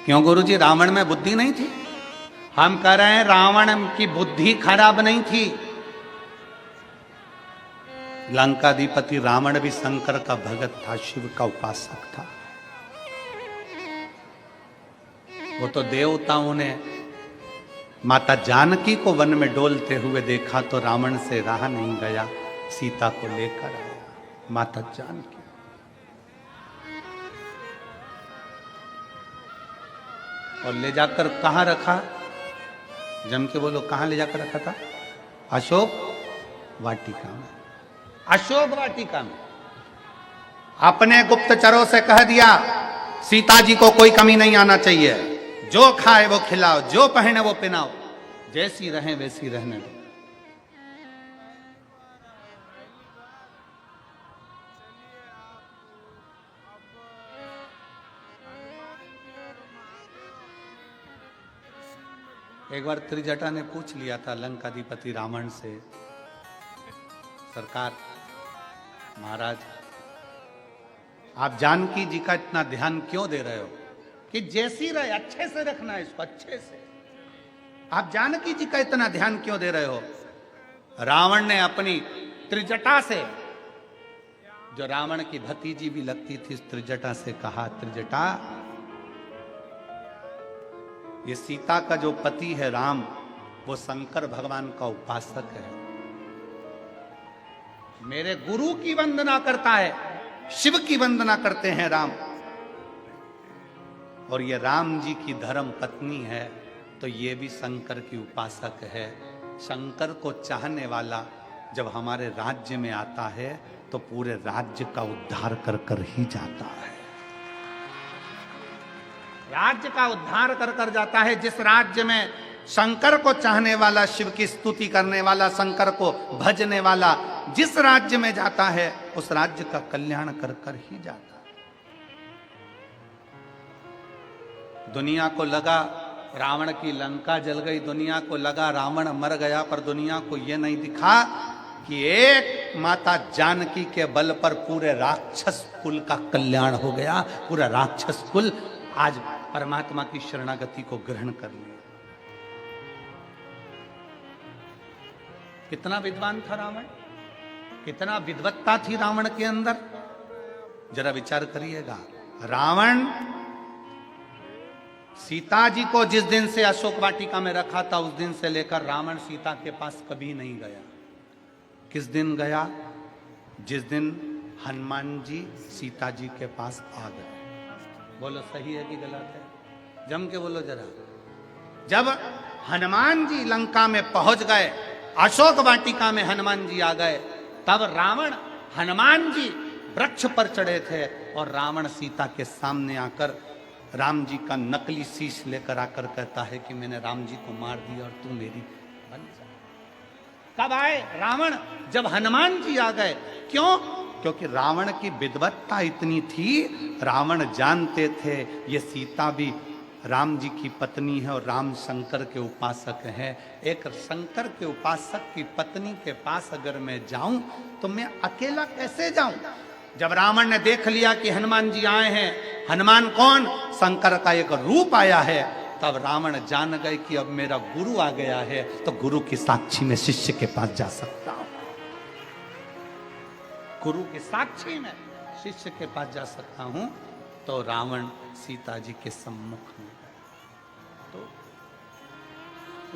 क्यों गुरुजी, रावण में बुद्धि नहीं थी? हम कह रहे हैं रावण की बुद्धि खराब नहीं थी। लंकाधिपति रावण भी शंकर का भगत था, शिव का उपासक था। वो तो देवताओं ने माता जानकी को वन में डोलते हुए देखा तो रावण से रहा नहीं गया, सीता को लेकर आया माता जानकी। और ले जाकर कहां रखा? जम के बोलो, कहां ले जाकर रखा था? अशोक वाटिका में। अशोक वाटिका में अपने गुप्तचरों से कह दिया, सीता जी को कोई कमी नहीं आना चाहिए, जो खाए वो खिलाओ, जो पहने वो पहनाओ, जैसी रहें वैसी रहने दो। एक बार त्रिजटा ने पूछ लिया था लंकाधिपति रावण से, सरकार महाराज, आप जानकी जी का इतना ध्यान क्यों दे रहे हो कि जैसी रहे, अच्छे से रखना है इसको, अच्छे से। आप जानकी जी का इतना ध्यान क्यों दे रहे हो? रावण ने अपनी त्रिजटा से, जो रावण की भतीजी भी लगती थी, त्रिजटा से कहा, त्रिजटा, ये सीता का जो पति है राम, वो शंकर भगवान का उपासक है, मेरे गुरु की वंदना करता है, शिव की वंदना करते हैं राम, और ये राम जी की धर्म पत्नी है, तो ये भी शंकर की उपासक है। शंकर को चाहने वाला जब हमारे राज्य में आता है तो पूरे राज्य का उद्धार कर कर ही जाता है। राज्य का उद्धार कर कर जाता है। जिस राज्य में शंकर को चाहने वाला, शिव की स्तुति करने वाला, शंकर को भजने वाला जिस राज्य में जाता है, उस राज्य का कल्याण कर कर ही जाता है। दुनिया को लगा रावण की लंका जल गई, दुनिया को लगा रावण मर गया, पर दुनिया को यह नहीं दिखा कि एक माता जानकी के बल पर पूरे राक्षस कुल का कल्याण हो गया। पूरा राक्षस कुल आज परमात्मा की शरणागति को ग्रहण कर लिया। कितना विद्वान था रावण, कितना विद्वत्ता थी रावण के अंदर, जरा विचार करिएगा। रावण सीता जी को जिस दिन से अशोक वाटिका में रखा था, उस दिन से लेकर रावण सीता के पास कभी नहीं गया। किस दिन गया? जिस दिन हनुमान जी सीता जी के पास आ गए। बोलो सही है कि गलत है? जम के बोलो जरा। जब हनुमान जी लंका में पहुंच गए, अशोक वाटिका में हनुमान जी आ गए, तब रावण, हनुमान जी वृक्ष पर चढ़े थे और रावण सीता के सामने आकर राम जी का नकली शीश लेकर आकर कहता है कि मैंने राम जी को मार दिया और तू मेरी बन जा। कब आए रावण? जब हनुमान जी आ गए। क्यों? क्योंकि रावण की विद्वत्ता इतनी थी, रावण जानते थे ये सीता भी राम जी की पत्नी है और राम शंकर के उपासक हैं। एक शंकर के उपासक की पत्नी के पास अगर मैं जाऊं तो मैं अकेला कैसे जाऊं? जब रावण ने देख लिया कि हनुमान जी आए हैं, हनुमान कौन? शंकर का एक रूप आया है, तब रावण जान गए कि अब मेरा गुरु आ गया है, तो गुरु की साक्षी में शिष्य के पास जा सकता हूं। गुरु की साक्षी में शिष्य के पास जा सकता हूं। तो रावण सीता जी के सम्मुख में गया। तो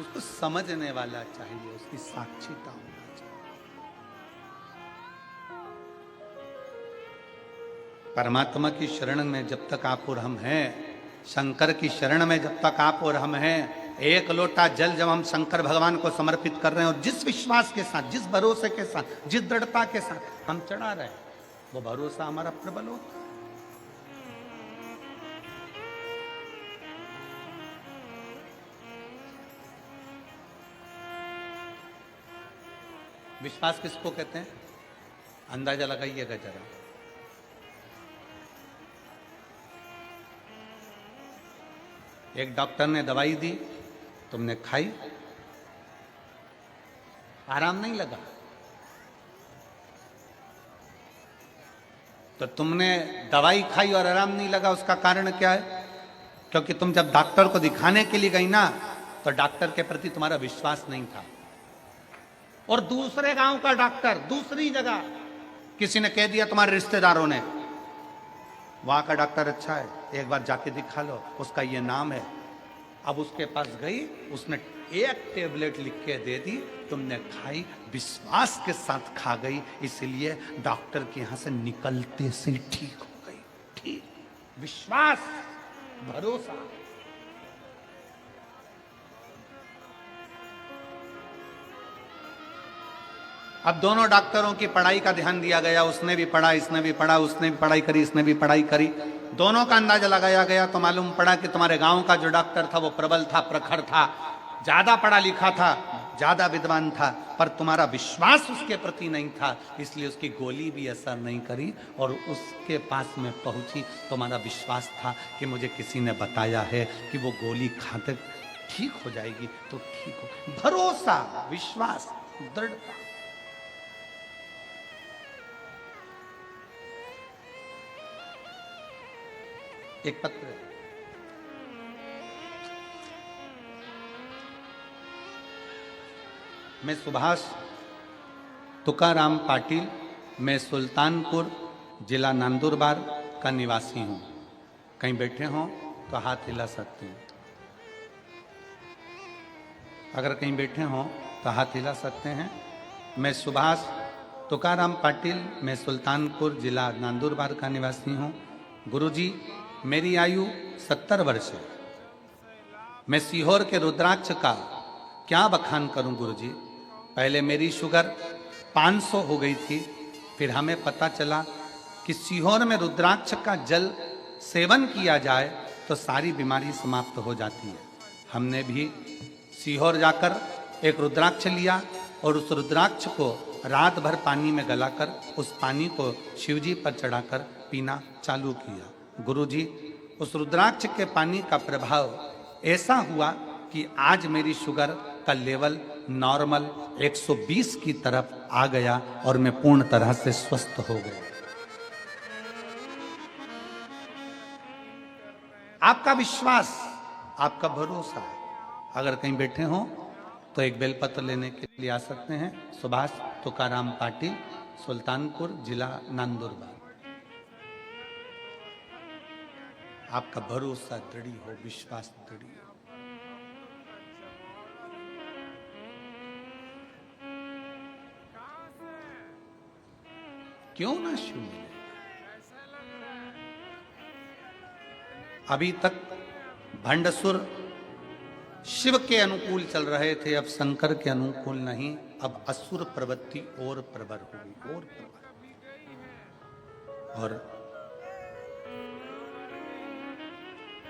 उसको समझने वाला चाहिए, उसकी साक्षीता होना चाहिए। परमात्मा की शरण में जब तक आप और हम हैं, शंकर की शरण में जब तक आप और हम हैं, एक लोटा जल जब हम शंकर भगवान को समर्पित कर रहे हैं और जिस विश्वास के साथ, जिस भरोसे के साथ, जिस दृढ़ता के साथ हम चढ़ा रहे हैं, वो भरोसा हमारा प्रबल होता है। विश्वास किसको कहते हैं? अंदाजा लगाइएगा जरा। एक डॉक्टर ने दवाई दी, तुमने खाई, आराम नहीं लगा, तो तुमने दवाई खाई और आराम नहीं लगा, उसका कारण क्या है? क्योंकि तुम जब डॉक्टर को दिखाने के लिए गई ना, तो डॉक्टर के प्रति तुम्हारा विश्वास नहीं था। और दूसरे गांव का डॉक्टर, दूसरी जगह किसी ने कह दिया, तुम्हारे रिश्तेदारों ने, वहां का डॉक्टर अच्छा है, एक बार जाके दिखा लो, उसका ये नाम है। अब उसके पास गई, उसने एक टेबलेट लिख के दे दी, तुमने खाई, विश्वास के साथ खा गई, इसलिए डॉक्टर के यहां से निकलते से ठीक हो गई। ठीक, विश्वास, भरोसा। अब दोनों डॉक्टरों की पढ़ाई का ध्यान दिया गया, उसने भी पढ़ा, इसने भी पढ़ा, उसने भी पढ़ाई करी, इसने भी पढ़ाई करी, दोनों का अंदाजा लगाया गया, तो मालूम पड़ा कि तुम्हारे गांव का जो डॉक्टर था वो प्रबल था, प्रखर था, ज्यादा पढ़ा लिखा था, ज्यादा विद्वान था, पर तुम्हारा विश्वास उसके प्रति नहीं था, इसलिए उसकी गोली भी असर नहीं करी और उसके पास में पहुंची। तुम्हारा विश्वास था कि मुझे किसी ने बताया है कि वो गोली खाते ठीक हो जाएगी, तो ठीक हो। भरोसा, विश्वास, दृढ़ता। एक पत्र, मैं सुभाष तुकाराम पाटिल, मैं सुल्तानपुर जिला नंदुरबार का निवासी हूं। कहीं बैठे हों तो हाथ हिला सकते हैं। अगर कहीं बैठे हों तो हाथ हिला सकते हैं। मैं सुभाष तुकाराम पाटिल, मैं सुल्तानपुर जिला नंदुरबार का निवासी हूं। गुरुजी, मेरी आयु 70 वर्ष है। मैं सीहोर के रुद्राक्ष का क्या बखान करूं गुरुजी। पहले मेरी शुगर 500 हो गई थी, फिर हमें पता चला कि सीहोर में रुद्राक्ष का जल सेवन किया जाए तो सारी बीमारी समाप्त हो जाती है। हमने भी सीहोर जाकर एक रुद्राक्ष लिया और उस रुद्राक्ष को रात भर पानी में गलाकर उस पानी को शिवजी पर चढ़ाकर पीना चालू किया। गुरुजी, उस रुद्राक्ष के पानी का प्रभाव ऐसा हुआ कि आज मेरी शुगर का लेवल नॉर्मल 120 की तरफ आ गया और मैं पूर्ण तरह से स्वस्थ हो गया। आपका विश्वास, आपका भरोसा। अगर कहीं बैठे हो तो एक बेलपत्र लेने के लिए आ सकते हैं। सुभाष तुकाराम पाटिल, सुल्तानपुर जिला नंदुरबार। आपका भरोसा दृढ़ हो, विश्वास दृढ़ हो। क्यों ना शिव मिले। अभी तक भंडसुर शिव के अनुकूल चल रहे थे, अब शंकर के अनुकूल नहीं। अब असुर प्रवृत्ति और प्रबल हुई, और प्रबल। और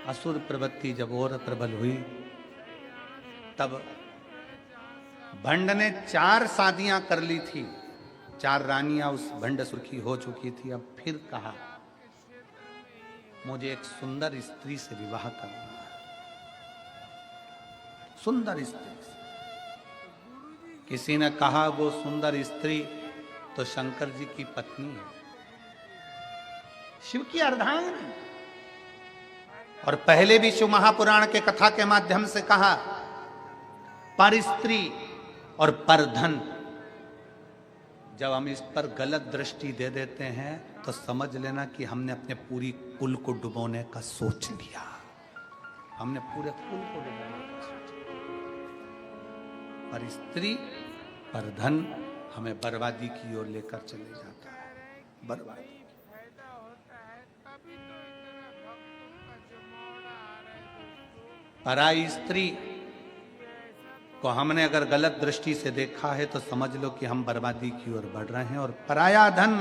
असुर प्रवृत्ति जब और प्रबल हुई, तब भंड ने 4 शादियां कर ली थी, 4 रानियां उस भंडसुर की हो चुकी थी। अब फिर कहा, मुझे एक सुंदर स्त्री से विवाह करना है, सुंदर स्त्री से। किसी ने कहा वो सुंदर स्त्री तो शंकर जी की पत्नी है, शिव की अर्धांगिनी। और पहले भी शिव महापुराण के कथा के माध्यम से कहा, पर स्त्री और पर धन। जब हम इस पर गलत दृष्टि दे देते हैं तो समझ लेना कि हमने अपने पूरी कुल को डुबोने का सोच लिया। हमने पूरे कुल को डुबोने का सोच लिया। पर स्त्री, पर धन हमें बर्बादी की ओर लेकर चले जाता है, बर्बादी। पराई स्त्री को हमने अगर गलत दृष्टि से देखा है तो समझ लो कि हम बर्बादी की ओर बढ़ रहे हैं। और पराया धन,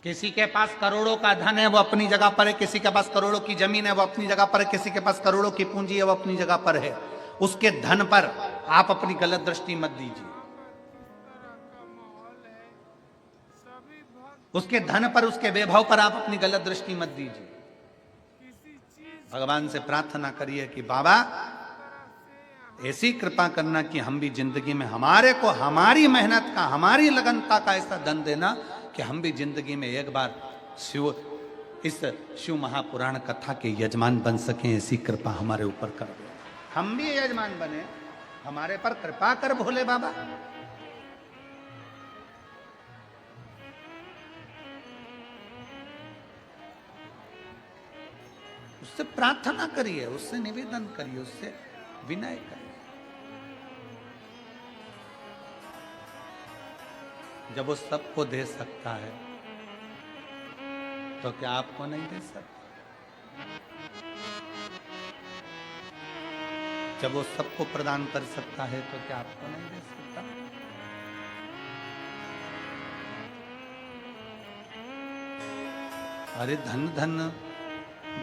किसी के पास करोड़ों का धन है वो अपनी जगह पर है, किसी के पास करोड़ों की जमीन है वो अपनी जगह पर है, किसी के पास करोड़ों की पूंजी है वो अपनी जगह पर है। उसके धन पर आप अपनी गलत दृष्टि मत दीजिए, उसके धन पर, उसके वैभव पर आप अपनी गलत दृष्टि मत दीजिए। भगवान से प्रार्थना करिए कि बाबा ऐसी कृपा करना कि हम भी जिंदगी में हमारे को हमारी मेहनत का, हमारी लगनता का ऐसा धन देना कि हम भी जिंदगी में एक बार इस शिव महापुराण कथा के यजमान बन सकें। ऐसी कृपा हमारे ऊपर कर दो, हम भी यजमान बने, हमारे पर कृपा कर भोले बाबा। उससे प्रार्थना करिए, उससे निवेदन करिए, उससे विनय करिए। जब वो सबको दे सकता है तो क्या आपको नहीं दे सकता? जब वो सबको प्रदान कर सकता है तो क्या आपको नहीं दे सकता? अरे धन धन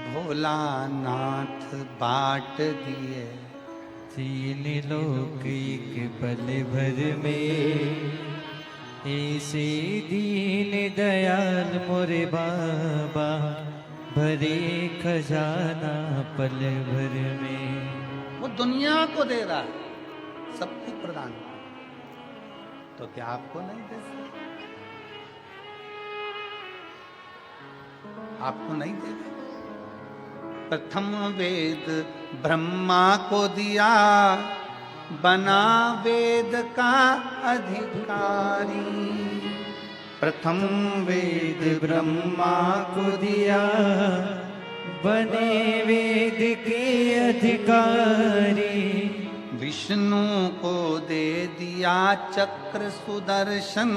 भोलानाथ बाट दिए, तीन लोक एक पल भर में, ऐसे दीन दयाल मोरे बाबा, भरे खजाना पल भर में। वो दुनिया को दे रहा है, सबको प्रदान कर, तो क्या आपको नहीं दे सकता? आपको नहीं देगा? प्रथम वेद ब्रह्मा को दिया, बना वेद का अधिकारी। प्रथम वेद ब्रह्मा को दिया, बने वेद के अधिकारी। विष्णु को दे दिया चक्र सुदर्शन,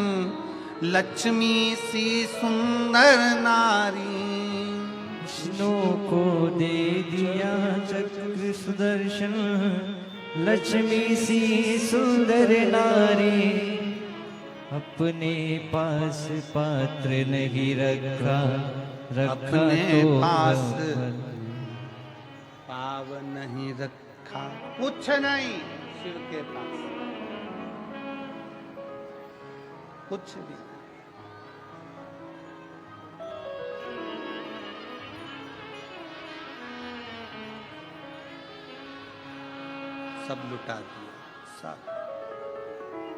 लक्ष्मी सी सुंदर नारी। विष्णु को दे दिया चक्र सुदर्शन, लक्ष्मी सी सुंदर नारी। अपने पास पात्र नहीं रखा, रखा अपने तो पास भगवान। पाव नहीं रखा, कुछ नहीं शिव के पास, कुछ भी। सब लुटा दिया, सब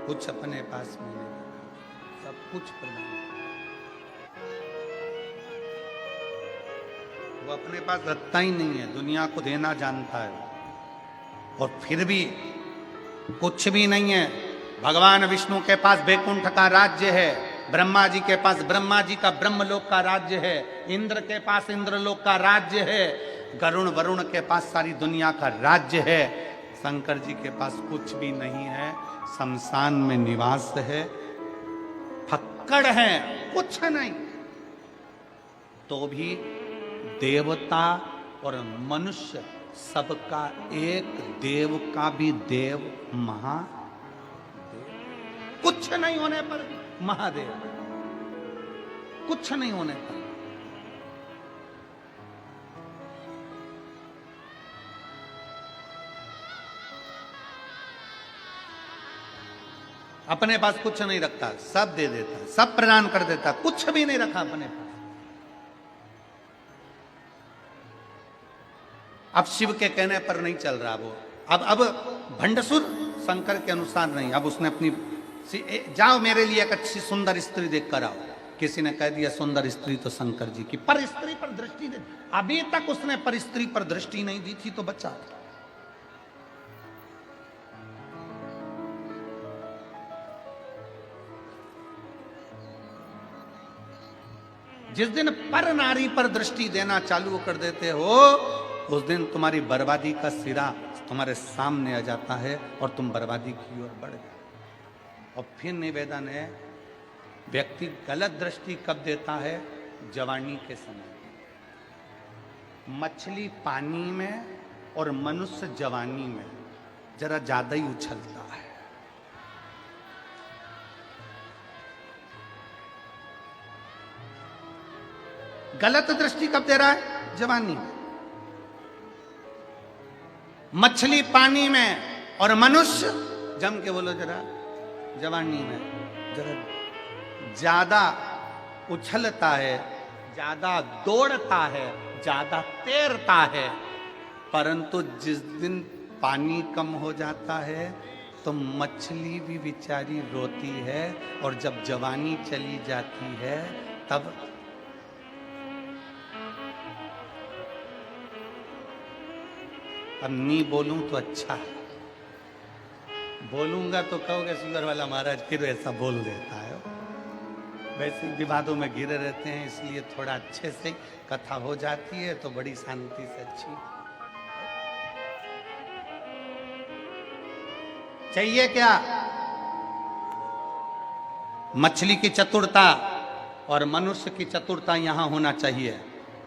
कुछ अपने पास में नहीं रखा, सब कुछ प्रदान किया। वो अपने पास रखता ही नहीं है, दुनिया को देना जानता है, और फिर भी कुछ भी नहीं है। भगवान विष्णु के पास बैकुंठ का राज्य है, ब्रह्मा जी के पास ब्रह्मा जी का ब्रह्मलोक का राज्य है, इंद्र के पास इंद्रलोक का राज्य है, गरुण वरुण के पास सारी दुनिया का राज्य है। शंकर जी के पास कुछ भी नहीं है, शमशान में निवास है, फक्कड़ है, कुछ नहीं। तो भी देवता और मनुष्य सबका एक, देव का भी देव महादेव। कुछ नहीं होने पर महादेव, कुछ नहीं होने पर। अपने पास कुछ नहीं रखता, सब दे देता, सब प्रदान कर देता, कुछ भी नहीं रखा अपने पास। अब शिव के कहने पर नहीं चल रहा वो, अब भंडसुर शंकर के अनुसार नहीं। अब उसने अपनी, जाओ मेरे लिए एक अच्छी सुंदर स्त्री देख कर आओ। किसी ने कह दिया सुंदर स्त्री तो शंकर जी की, पर स्त्री पर दृष्टि दे, अभी तक उसने पर स्त्री पर दृष्टि नहीं दी थी तो बचा। जिस दिन पर नारी पर दृष्टि देना चालू कर देते हो, उस दिन तुम्हारी बर्बादी का सिरा तुम्हारे सामने आ जाता है और तुम बर्बादी की ओर बढ़ जाते। और फिर निवेदन है, व्यक्ति गलत दृष्टि कब देता है? जवानी के समय। मछली पानी में और मनुष्य जवानी में। जरा ज्यादा ही उछलता है। गलत दृष्टि कब दे रहा है? जवानी में। मछली पानी में और मनुष्य, जम के बोलो जरा, जवानी में जरा ज्यादा उछलता है, ज्यादा दौड़ता है, ज्यादा तैरता है। परंतु जिस दिन पानी कम हो जाता है तो मछली भी बेचारी रोती है, और जब जवानी चली जाती है तब अब नहीं बोलूं तो अच्छा है, बोलूंगा तो कहोगे सुगर वाला महाराज फिर ऐसा बोल देता है। वैसे विवादों में घिरे रहते हैं, इसलिए थोड़ा अच्छे से कथा हो जाती है तो बड़ी शांति से अच्छी। चाहिए क्या? मछली की चतुरता और मनुष्य की चतुरता यहां होना चाहिए।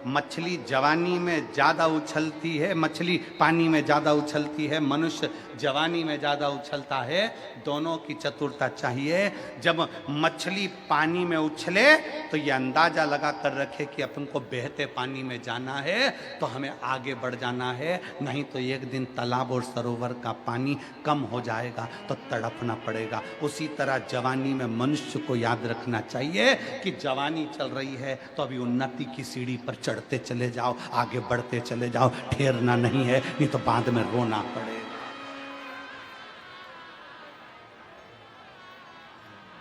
मछली जवानी में ज्यादा उछलती है, मछली पानी में ज्यादा उछलती है, मनुष्य जवानी में ज्यादा उछलता है। दोनों की चतुरता चाहिए। जब मछली पानी में उछले तो ये अंदाजा लगा कर रखे कि अपन को बहते पानी में जाना है, तो हमें आगे बढ़ जाना है, नहीं तो एक दिन तालाब और सरोवर का पानी कम हो जाएगा तो तड़पना पड़ेगा। उसी तरह जवानी में मनुष्य को याद रखना चाहिए कि जवानी चल रही है तो अभी उन्नति की सीढ़ी पर चढ़ते चले जाओ, आगे बढ़ते चले जाओ, ठहरना नहीं है, नहीं तो बाद में रोना पड़ेगा।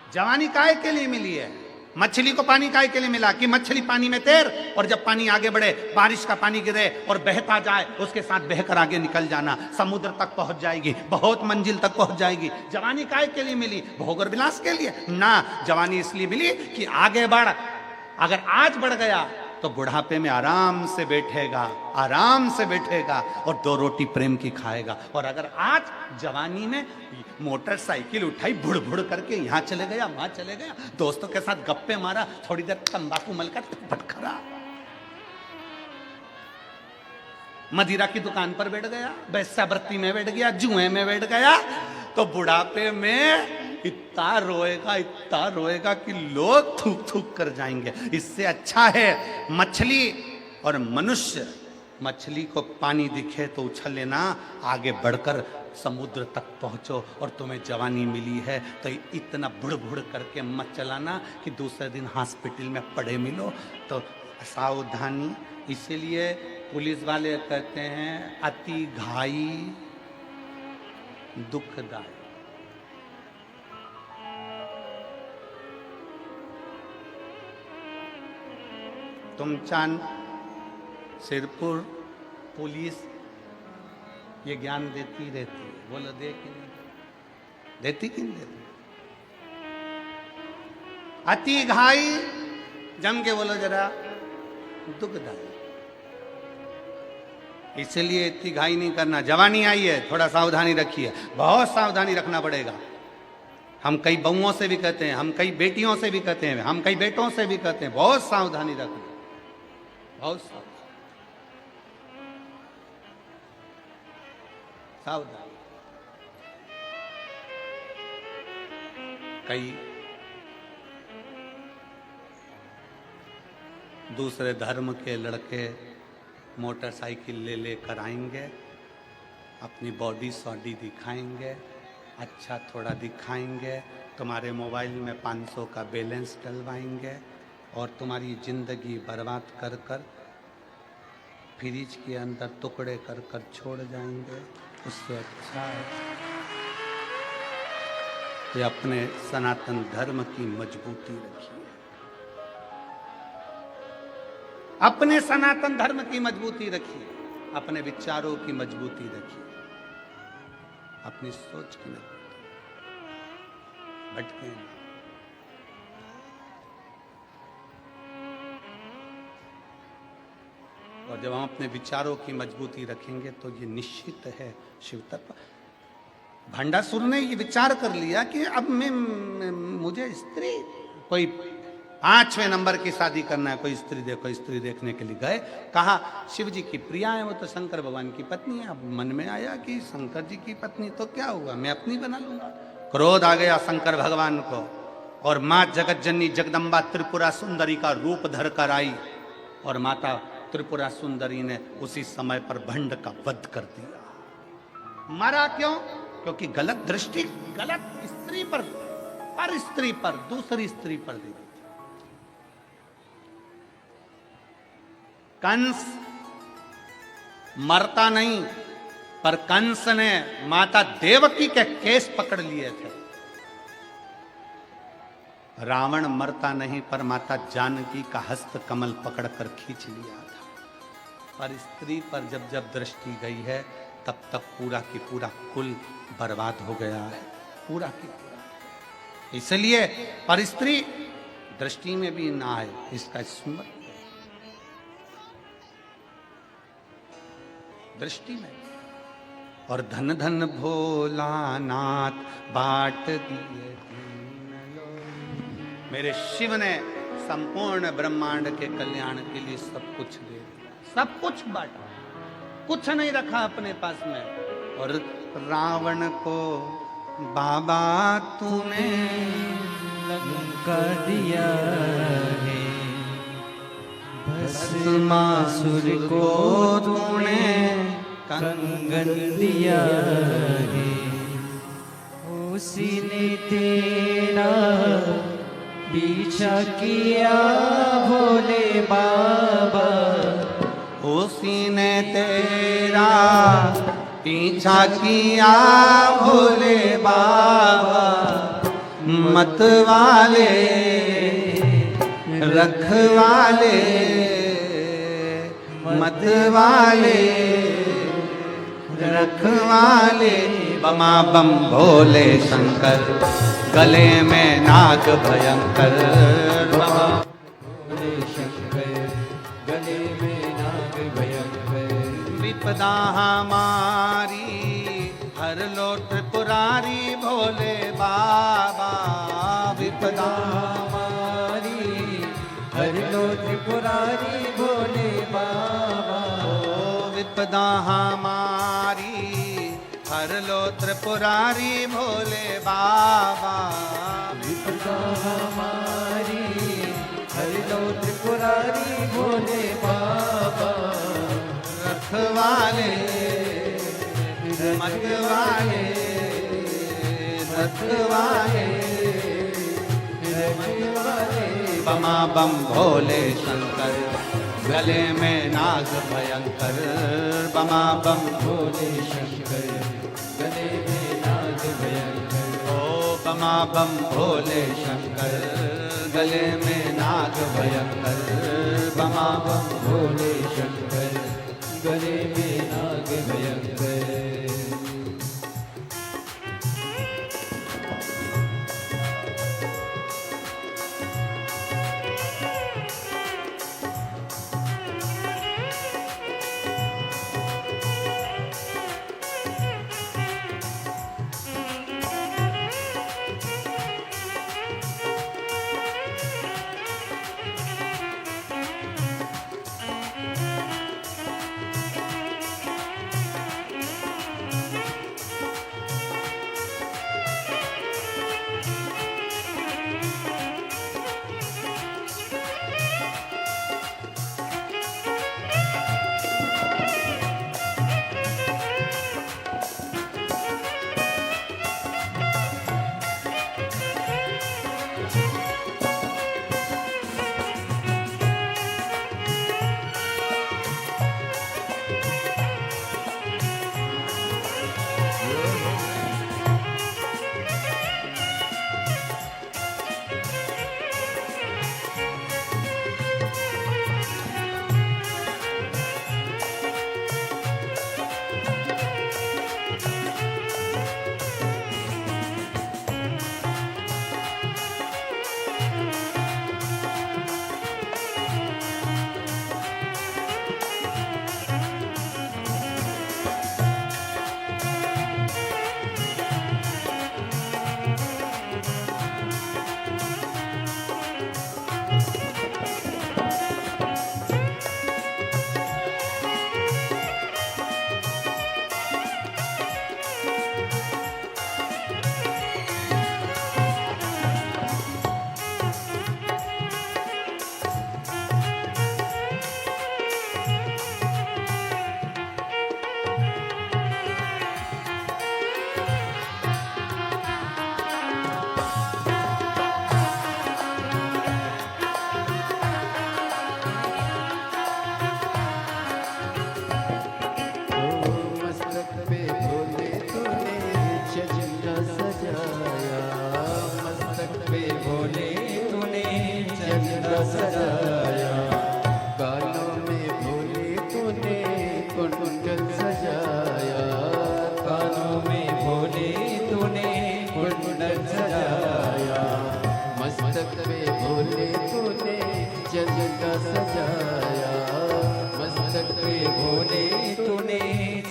जवानी काहे के लिए मिली है? मछली को पानी काहे के लिए मिला? कि मछली पानी में तैर, और जब पानी आगे बढ़े, बारिश का पानी गिरे और बहता जाए, उसके साथ बहकर आगे निकल जाना, समुद्र तक पहुंच जाएगी, बहुत मंजिल तक पहुंच जाएगी। जवानी काहे के लिए मिली? भोग और विलास के लिए ना, जवानी इसलिए मिली कि आगे बढ़। अगर आज बढ़ गया तो बुढ़ापे में आराम से बैठेगा, आराम से बैठेगा और 2 रोटी प्रेम की खाएगा। और अगर आज जवानी में मोटरसाइकिल उठाई, बुड़ बुड़ करके यहाँ चले गया, वहां चले गया, दोस्तों के साथ गप्पे मारा, थोड़ी देर तंबाकू मलकर फटखरा, मदिरा की दुकान पर बैठ गया, वेश्यावृत्ति में बैठ गया, जुए में बैठ गया, तो बुढ़ापे में इतना रोएगा कि लोग थूक थूक कर जाएंगे। इससे अच्छा है मछली और मनुष्य। मछली को पानी दिखे तो उछल लेना, आगे बढ़कर समुद्र तक पहुंचो। और तुम्हें जवानी मिली है तो इतना बुड़ बुड़ करके मत चलाना कि दूसरे दिन हॉस्पिटल में पड़े मिलो। तो सावधानी। इसीलिए पुलिस वाले कहते हैं अति घाई दुखदायक। तुम चांद सिरपुर पुलिस ये ज्ञान देती रहती है, बोलो दे कि नहीं देती? कि नहीं देती? अति घाई, जम के बोलो जरा, दुखदायी। इसलिए इतनी घाई नहीं करना। जवानी आई है, थोड़ा सावधानी रखिए, बहुत सावधानी रखना पड़ेगा। हम कई बहुओं से भी कहते हैं, हम कई बेटियों से भी कहते हैं, हम कई बेटों से भी कहते हैं, बहुत सावधानी रखना, बहुत सावधानी। कई दूसरे धर्म के लड़के मोटरसाइकिल ले लेकर आएंगे, अपनी बॉडी सॉडी दिखाएंगे, अच्छा थोड़ा दिखाएंगे, तुम्हारे मोबाइल में 500 का बैलेंस डलवाएंगे और तुम्हारी ज़िंदगी बर्बाद कर कर फ्रिज के अंदर टुकड़े कर कर छोड़ जाएंगे। उससे अच्छा है कि अपने सनातन धर्म की मजबूती रखिए, अपने सनातन धर्म की मजबूती रखिए, अपने विचारों की मजबूती रखिए, अपनी सोच की मजबूती, भटके नहीं। और जब हम अपने विचारों की मजबूती रखेंगे तो ये निश्चित है शिव तत्व। भंडासुर ने ये विचार कर लिया कि अब मुझे स्त्री कोई 5वें नंबर की शादी करना है, कोई स्त्री देखो। स्त्री देखने के लिए गए, कहा शिव जी की प्रिया है, वो तो शंकर भगवान की पत्नी है। अब मन में आया कि शंकर जी की पत्नी तो क्या हुआ, मैं अपनी बना लूंगा। क्रोध आ गया शंकर भगवान को, और माँ जगत जननी जगदम्बा त्रिपुरा सुंदरी का रूप धर कर आई, और माता त्रिपुरा सुंदरी ने उसी समय पर भंड का वध कर दिया। मरा क्यों? क्योंकि गलत दृष्टि, गलत स्त्री पर स्त्री पर, दूसरी स्त्री पर दी। कंस मरता नहीं, पर कंस ने माता देवकी के केस पकड़ लिए थे। रावण मरता नहीं, पर माता जानकी का हस्त कमल पकड़कर खींच लिया था। पर स्त्री पर जब जब दृष्टि गई है, तब तब पूरा की पूरा कुल बर्बाद हो गया है, पूरा की पूरा। इसलिए पर स्त्री दृष्टि में भी ना आए, इसका स्मरण दृष्टि में। और धन धन भोलानाथ बाट दिए दीन लोग। मेरे शिव ने संपूर्ण ब्रह्मांड के कल्याण के लिए सब कुछ दे दिया, सब कुछ बांटा, कुछ नहीं रखा अपने पास में। और रावण को बाबा तूने लंका दिया है, भस्मासुर को तूने कंगन दिया है। उसी ने तेरा पीछा किया भोले बाबा, उसी ने तेरा पीछा किया भोले बाबा। मतवाले रखवाले, मतवाले रखवाले। बमा बम भोले शंकर, गले में नाग भयंकर। बमा भोले शंकर, गले में नाग भयंकर। विपदा हमारी हर लो त्रिपुरारी भोले बाबा। विपदा हमारी हर लो त्रिपुरारी भोले बाबा। ओ विपदा हमारी हर लो त्रिपुरारी भोले बाबा। विपदा हमारी हर लो त्रिपुरारी भोले बाबा। रखवाले मतवाले, रखवाले रखवाले। बमा बम भोले शंकर, गले में नाग भयंकर। बमा बम भोले शंकर, गले में नाग भयंकर। ओ बमा बम भोले शंकर, गले में नाग भयंकर। बमा बम भोले शंकर, गले में नाग भयंकर।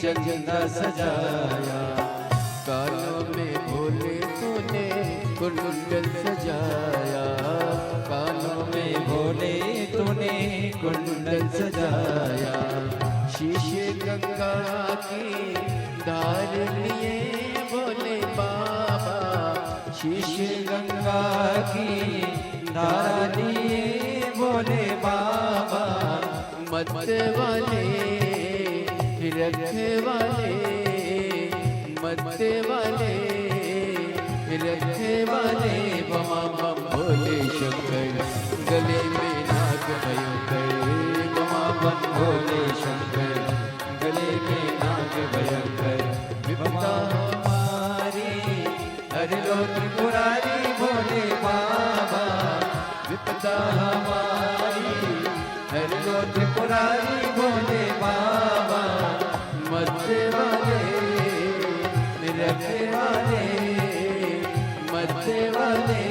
चंदा सजाया, कानों में भोले तूने कुंडल सजाया, कानों में भोले तूने कुंडल सजाया। शीशे गंगा की धार लिए भोले बाबा, शीशे गंगा की धार लिए भोले बाबा। मत वाले रखे वाले, मत वाले रखे वाले, बमा बम भोले शंकर, गले में नाग भयंकर, बमा बम भोले शंकर, गले में नाग भयंकर। विपदा हमारी हर लो त्रिपुरारी भोले बाबा, विपदा हमारी हर लो त्रिपुरारी भोले बाबा। मत वाले रखे वाले, मत वाले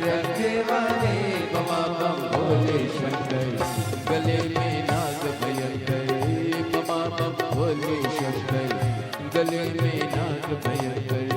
रखे वाले, बमा बम भोले शंकर, गले में नाग भयंकर, बमा बम भोले शंकर, गले में नाग भयंकर।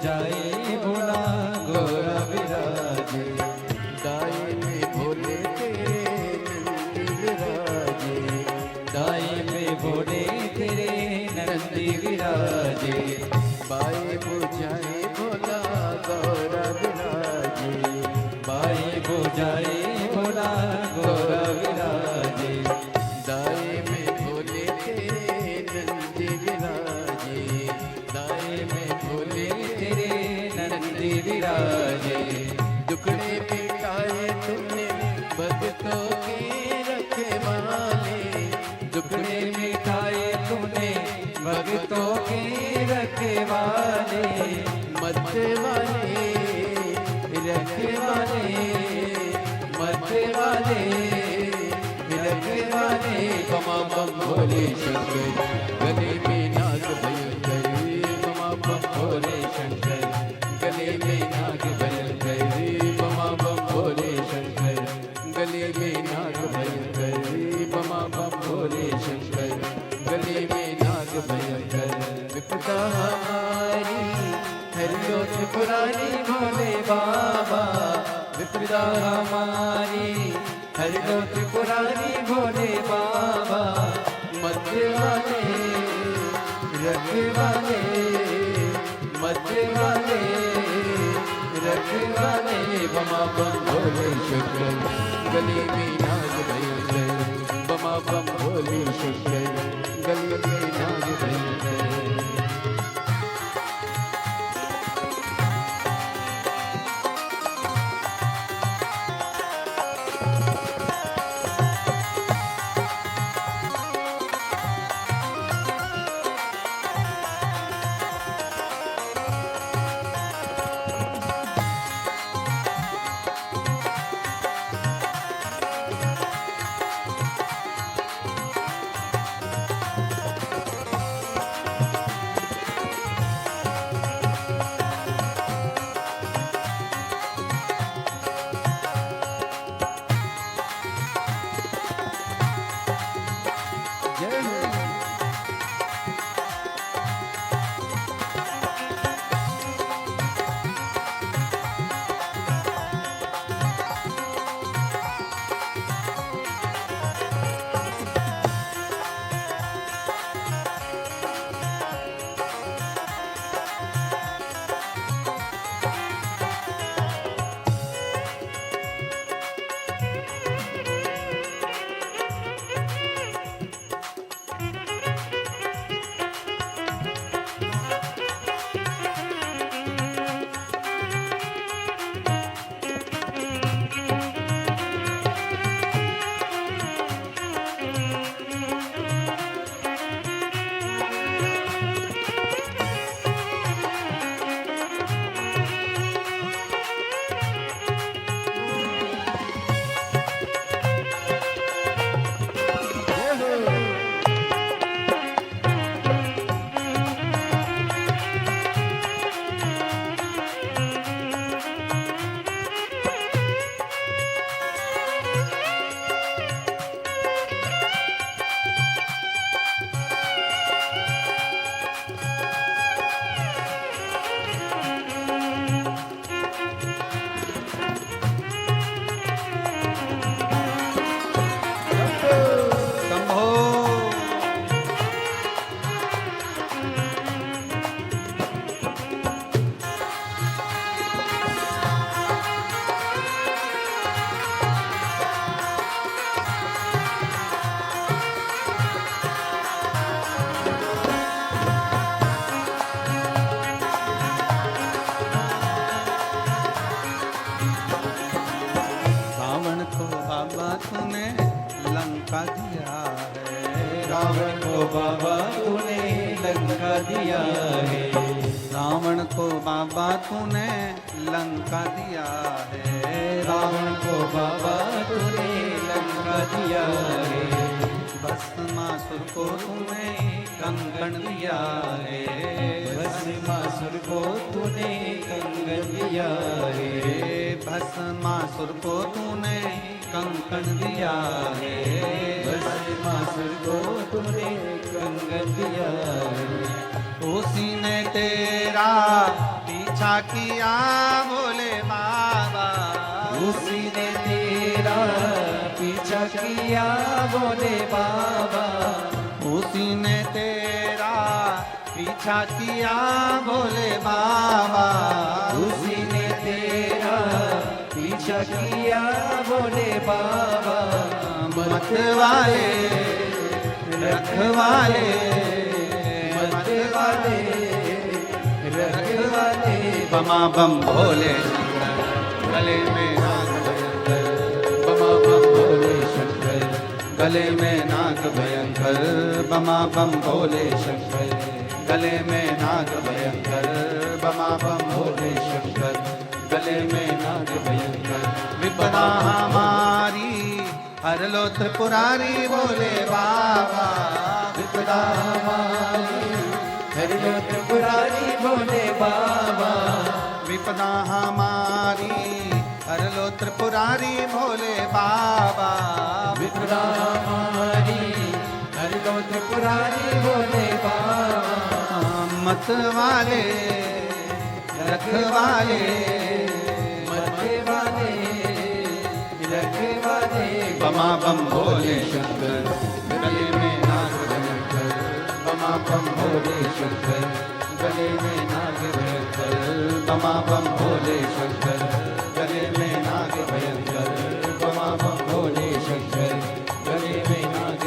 जाए भोला गोरा विराजे, दाई में भोले तेरे नंदी विराजे, दाई में भोले तेरे नंदी विराजे, बाई बुझाए भोला गौरा विराजे, बाई बुझाए भोला गोरा विराजे, दाई में भोले तेरे नंदी विराजे, दाई में भोले तेरे नंदी विराजे। दुखड़े मिटाए तुमने भक्तों के रखवाले, दुखड़े मिटाए तूने भक्तों के रखवाले, मत वाले रखवाले मत वाले रखवाले। बमा बम भोले शंकर, गले में नाग भयंकर, बमा बम भोले शंकर, गले में नाग भयंकर, बमा बम भोले शंकर, गले में नाग भयंकर, बमा बम भोले शंकर, गले में नाग भयंकर। विपदा हमारी हरियो त्रिपुरारी भोले बाबा, पिता हमारी हर लो त्रिपुरारी भोले बाबा मध्य वाले रखवाले मध्य वाले रखवाले बमा बम भोले शंकर गली में नाग भयंकर बमा बम भोले शंकर गली में नाग भयंकर तूने लंका दिया है, रावण को बाबा तूने लंका दिया है, रावण को बाबा तूने लंका दिया है, रावण को बाबा तूने लंका दिया है, भस्मासुर को तूने कंकण दिया है, भस्मासुर को तूने कंगन दिया है, भस्मासुर को तूने कंकण दिया है, भस्मासुर को तूने कंगन दिया है, उसी ने तेरा पीछा किया भोले बाबा, उसी ने तेरा पीछा किया भोले बाबा, उसी ने तेरा पीछा किया भोले बाबा, उसी ने तेरा पीछा किया भोले बाबा, मत वाले रखवाले, मत वाले रखवाले, बमा बम भोले शंकर, गले में नाग भयंकर, बमा बम भोले शंकर, गले में नाग भयंकर, बमा बम भोले शंकर, गले में नाग भयंकर, बमा बम भोले शंकर, गले में नाग भयंकर, विपदा हमारी हर लो त्रिपुरारी भोले बाबा, विपदा हमारी हर लो त्रिपुरारी भोले बाबा, विपदा हमारी हर लो त्रिपुरारी भोले बाबा, विपदा हमारी हर लो त्रिपुरारी भोले बाबा, मत वाले रखवाले, मत वाले बमा बम भोले शंकर गले में नाग भयंकर बमा बम भोले शंकर गले में नाग भयंकर बमा बम भोले शंकर गले में नाग भयंकर बमा बम भोले शंकर गले में नाग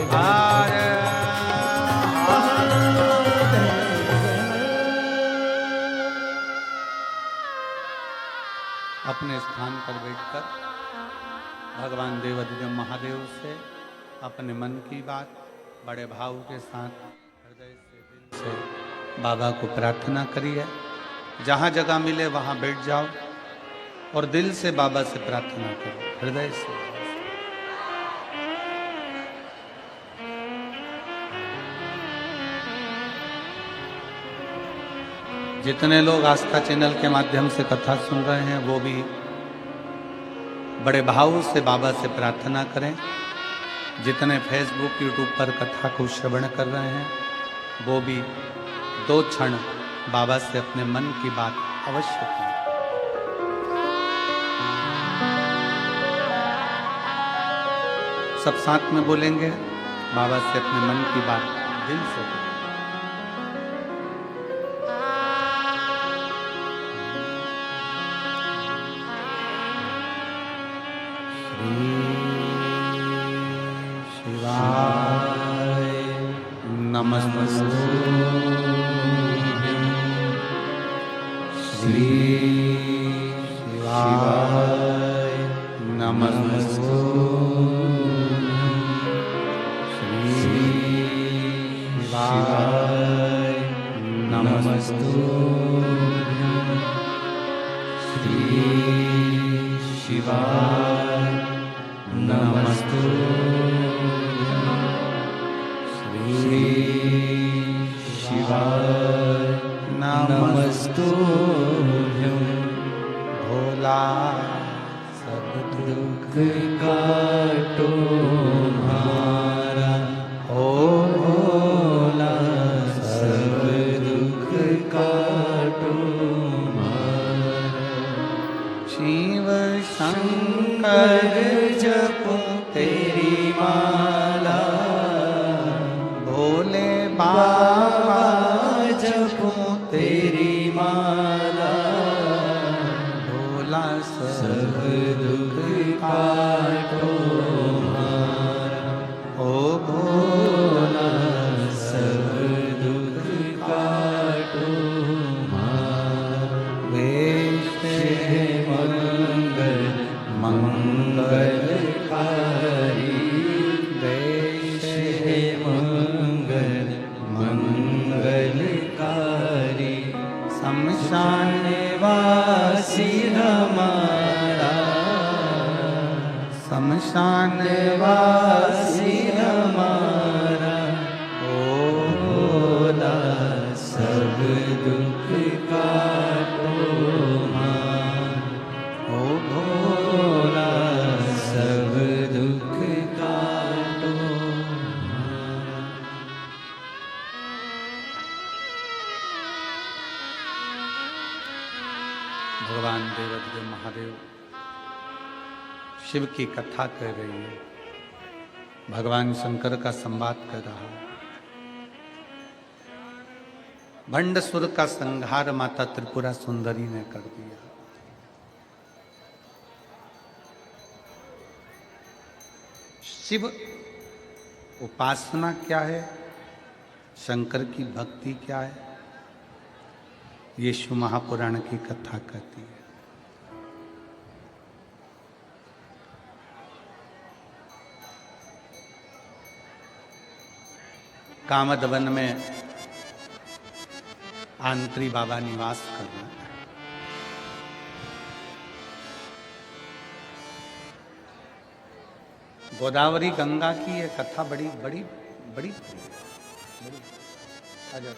अपने स्थान पर बैठकर भगवान देवाधिदेव महादेव से अपने मन की बात बड़े भाव के साथ हृदय से दिल से बाबा को प्रार्थना करिए। जहाँ जगह मिले वहाँ बैठ जाओ और दिल से बाबा से प्रार्थना करो, हृदय से। जितने लोग आस्था चैनल के माध्यम से कथा सुन रहे हैं वो भी बड़े भाव से बाबा से प्रार्थना करें। जितने फेसबुक यूट्यूब पर कथा को श्रवण कर रहे हैं वो भी 2 क्षण बाबा से अपने मन की बात अवश्य करें। सब साथ में बोलेंगे, बाबा से अपने मन की बात दिल से करें। श्री शिवाय नमस्तु श्री शिवाय नमस्तु श्री शिवाय नमस्तु श्री शिवाय नमस्तुभ्यं भोला सब दुख काटो हमारा ओ भोला सब दुख काटो हमारा शिव शंकर जपो तेरी माला भोले बाबा जपो तेरी माला भोला सब दुख काटो हमारा ओ भोला सब दुख काटो हमारा वेश है मंगल मंगलकारी वेश है मंगल मंगलकारी शमशान वासी हमारा शमशान वासी हमारा ओ भोला सब दुख काटो हमारा ओ भोला सब दुख काटो हमारा। भगवान देवाधिदेव महादेव शिव की कथा कह रही है, भगवान शंकर का संवाद कर रहा है। भंडसुर का संहार माता त्रिपुरा सुंदरी ने कर दिया। शिव उपासना क्या है, शंकर की भक्ति क्या है, यीशु महापुराण की कथा कहती है। कामदवन में आंत्री बाबा निवास कर रहे हैं। गोदावरी गंगा की ये कथा बड़ी बड़ी बड़ी बड़ी आ जाओ।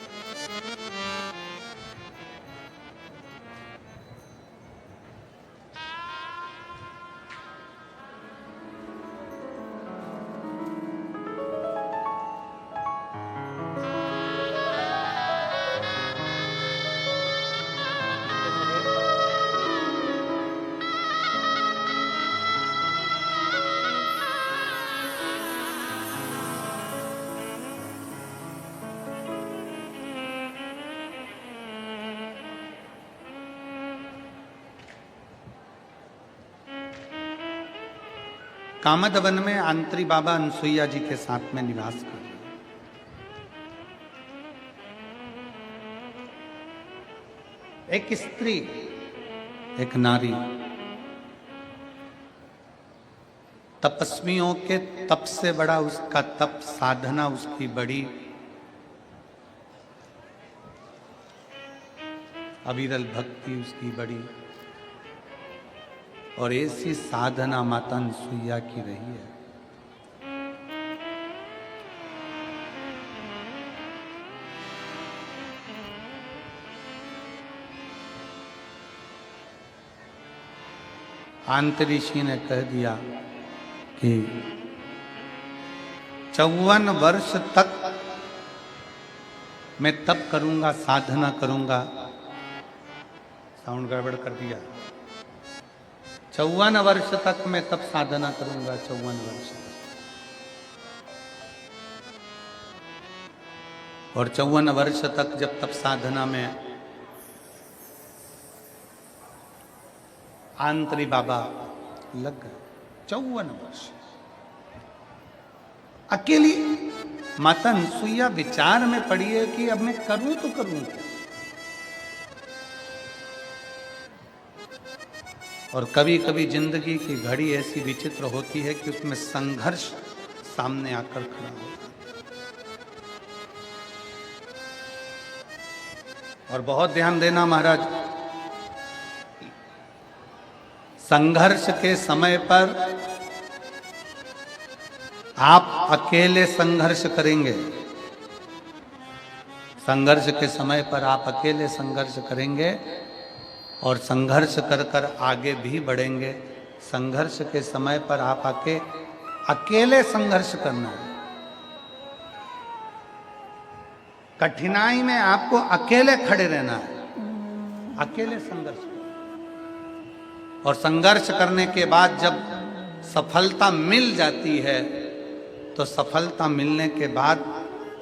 कामदवन में आंत्री बाबा अनसुईया जी के साथ में निवास कर रहे। एक स्त्री, एक नारी तपस्वियों के तप से बड़ा उसका तप, साधना उसकी बड़ी, अविरल भक्ति उसकी बड़ी, और ऐसी साधना माता अनसुईया की रही है। आंत ऋषि ने कह दिया कि 54 वर्ष तक मैं तप करूंगा, साधना करूंगा। साउंड गड़बड़ कर दिया। 54 वर्ष तक मैं तप साधना करूंगा, 54 वर्ष। और 54 वर्ष तक जब तप साधना में आंतरी बाबा लग गए, 54 वर्ष अकेली माता अनसुईया विचार में पड़ी है कि अब मैं करूं तो करूं क्या। और कभी कभी जिंदगी की घड़ी ऐसी विचित्र होती है कि उसमें संघर्ष सामने आकर खड़ा होता है। और बहुत ध्यान देना महाराज, संघर्ष के समय पर आप अकेले संघर्ष करेंगे। संघर्ष के समय पर आप अकेले संघर्ष करेंगे और संघर्ष कर कर आगे भी बढ़ेंगे। संघर्ष के समय पर आप अकेले संघर्ष करना है। कठिनाई में आपको अकेले खड़े रहना है, अकेले संघर्ष। और संघर्ष करने के बाद जब सफलता मिल जाती है तो सफलता मिलने के बाद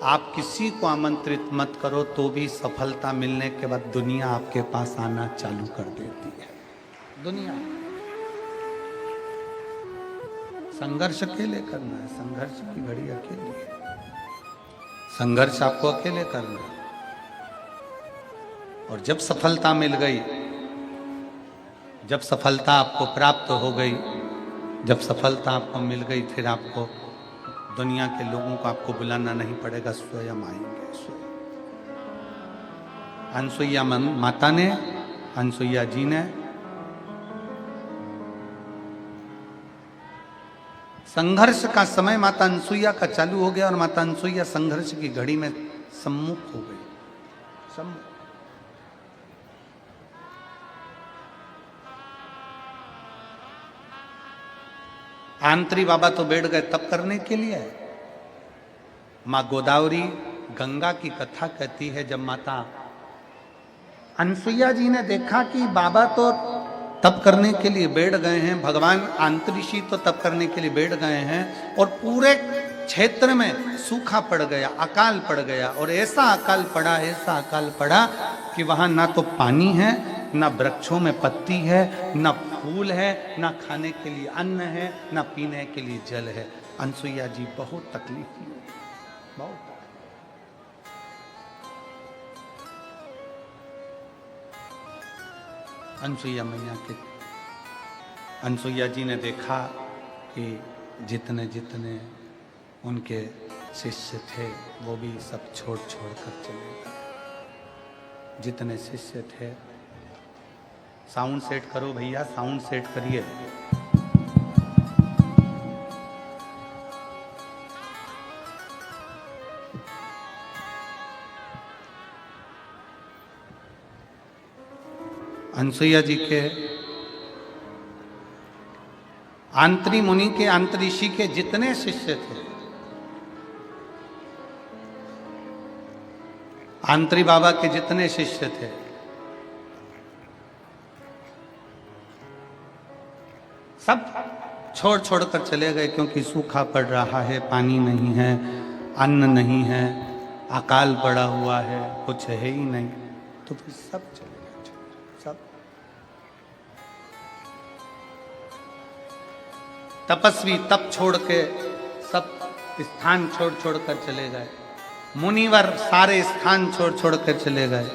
आप किसी को आमंत्रित मत करो तो भी सफलता मिलने के बाद दुनिया आपके पास आना चालू कर देती है। दुनिया संघर्ष अकेले करना है। संघर्ष की घड़ी अकेली है। संघर्ष आपको अकेले करना है। और जब सफलता मिल गई, जब सफलता आपको प्राप्त हो गई, जब सफलता आपको मिल गई, फिर आपको दुनिया के लोगों को आपको बुलाना नहीं पड़ेगा, स्वयं आएंगे। स्वयं अनसुईया माता ने, अनसुईया जी ने संघर्ष का समय माता अनसुईया का चालू हो गया और माता अनसुईया संघर्ष की घड़ी में सम्मुख हो गई। सम्मुख। आंतरी बाबा तो बैठ गए तप करने के लिए। माँ गोदावरी गंगा की कथा कहती है, जब माता अनसुईया जी ने देखा कि बाबा तो तप करने के लिए बैठ गए हैं, भगवान आंतरिषि तो तप करने के लिए बैठ गए हैं और पूरे क्षेत्र में सूखा पड़ गया, अकाल पड़ गया। और ऐसा अकाल पड़ा, ऐसा अकाल पड़ा कि वहां ना तो पानी है, ना वृक्षों में पत्ती है, ना फूल है, ना खाने के लिए अन्न है, ना पीने के लिए जल है। अनसुईया जी बहुत तकलीफ हुई, बहुत। अनसुईया मैया के, अनसुईया जी ने देखा कि जितने जितने उनके शिष्य थे वो भी सब छोड़ छोड़ कर चले गए। जितने शिष्य थे, साउंड सेट करो भैया, साउंड सेट करिए। अनसुईया जी के, आंतरी मुनि के, आंतरिषि के जितने शिष्य थे, आंतरी बाबा के जितने शिष्य थे, सब छोड़ छोड़ कर चले गए, क्योंकि सूखा पड़ रहा है, पानी नहीं है, अन्न नहीं है, अकाल पड़ा हुआ है, कुछ है ही नहीं। तो फिर सब चले गए, सब। तपस्वी तप छोड़ के सब स्थान छोड़ छोड़ कर चले गए, मुनिवर सारे स्थान छोड़ छोड़ कर चले गए।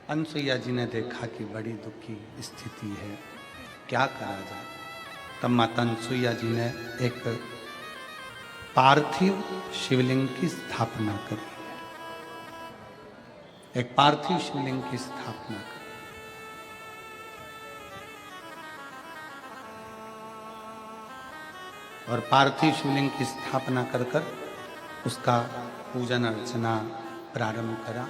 अनसुईया जी ने देखा कि बड़ी दुखी स्थिति है, क्या करा जाए। तब माता अनसुईया जी ने एक पार्थिव शिवलिंग की स्थापना करी, एक पार्थिव शिवलिंग की स्थापना करी। और पार्थिव शिवलिंग की स्थापना कर कर उसका पूजन अर्चना प्रारंभ करा।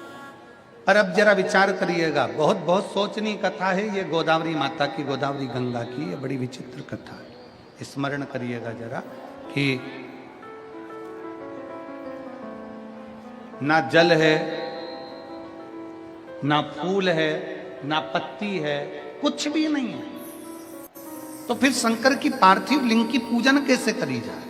पर अब जरा विचार करिएगा, बहुत बहुत सोचनीय कथा है ये, गोदावरी माता की, गोदावरी गंगा की, ये बड़ी विचित्र कथा है। स्मरण करिएगा जरा कि ना जल है, ना फूल है, ना पत्ती है, कुछ भी नहीं है, तो फिर शंकर की पार्थिव लिंग की पूजन कैसे करी जाए।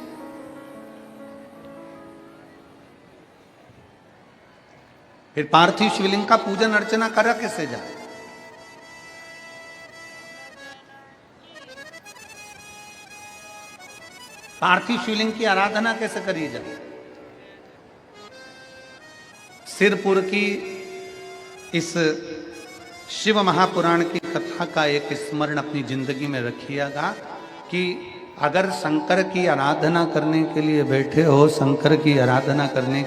फिर पार्थिव शिवलिंग का पूजन अर्चना करा कैसे जाए। पार्थिव शिवलिंग की आराधना कैसे करी जाए। सिरपुर की इस शिव महापुराण की कथा का एक स्मरण अपनी जिंदगी में रखिएगा कि अगर शंकर की आराधना करने के लिए बैठे हो, शंकर की आराधना करने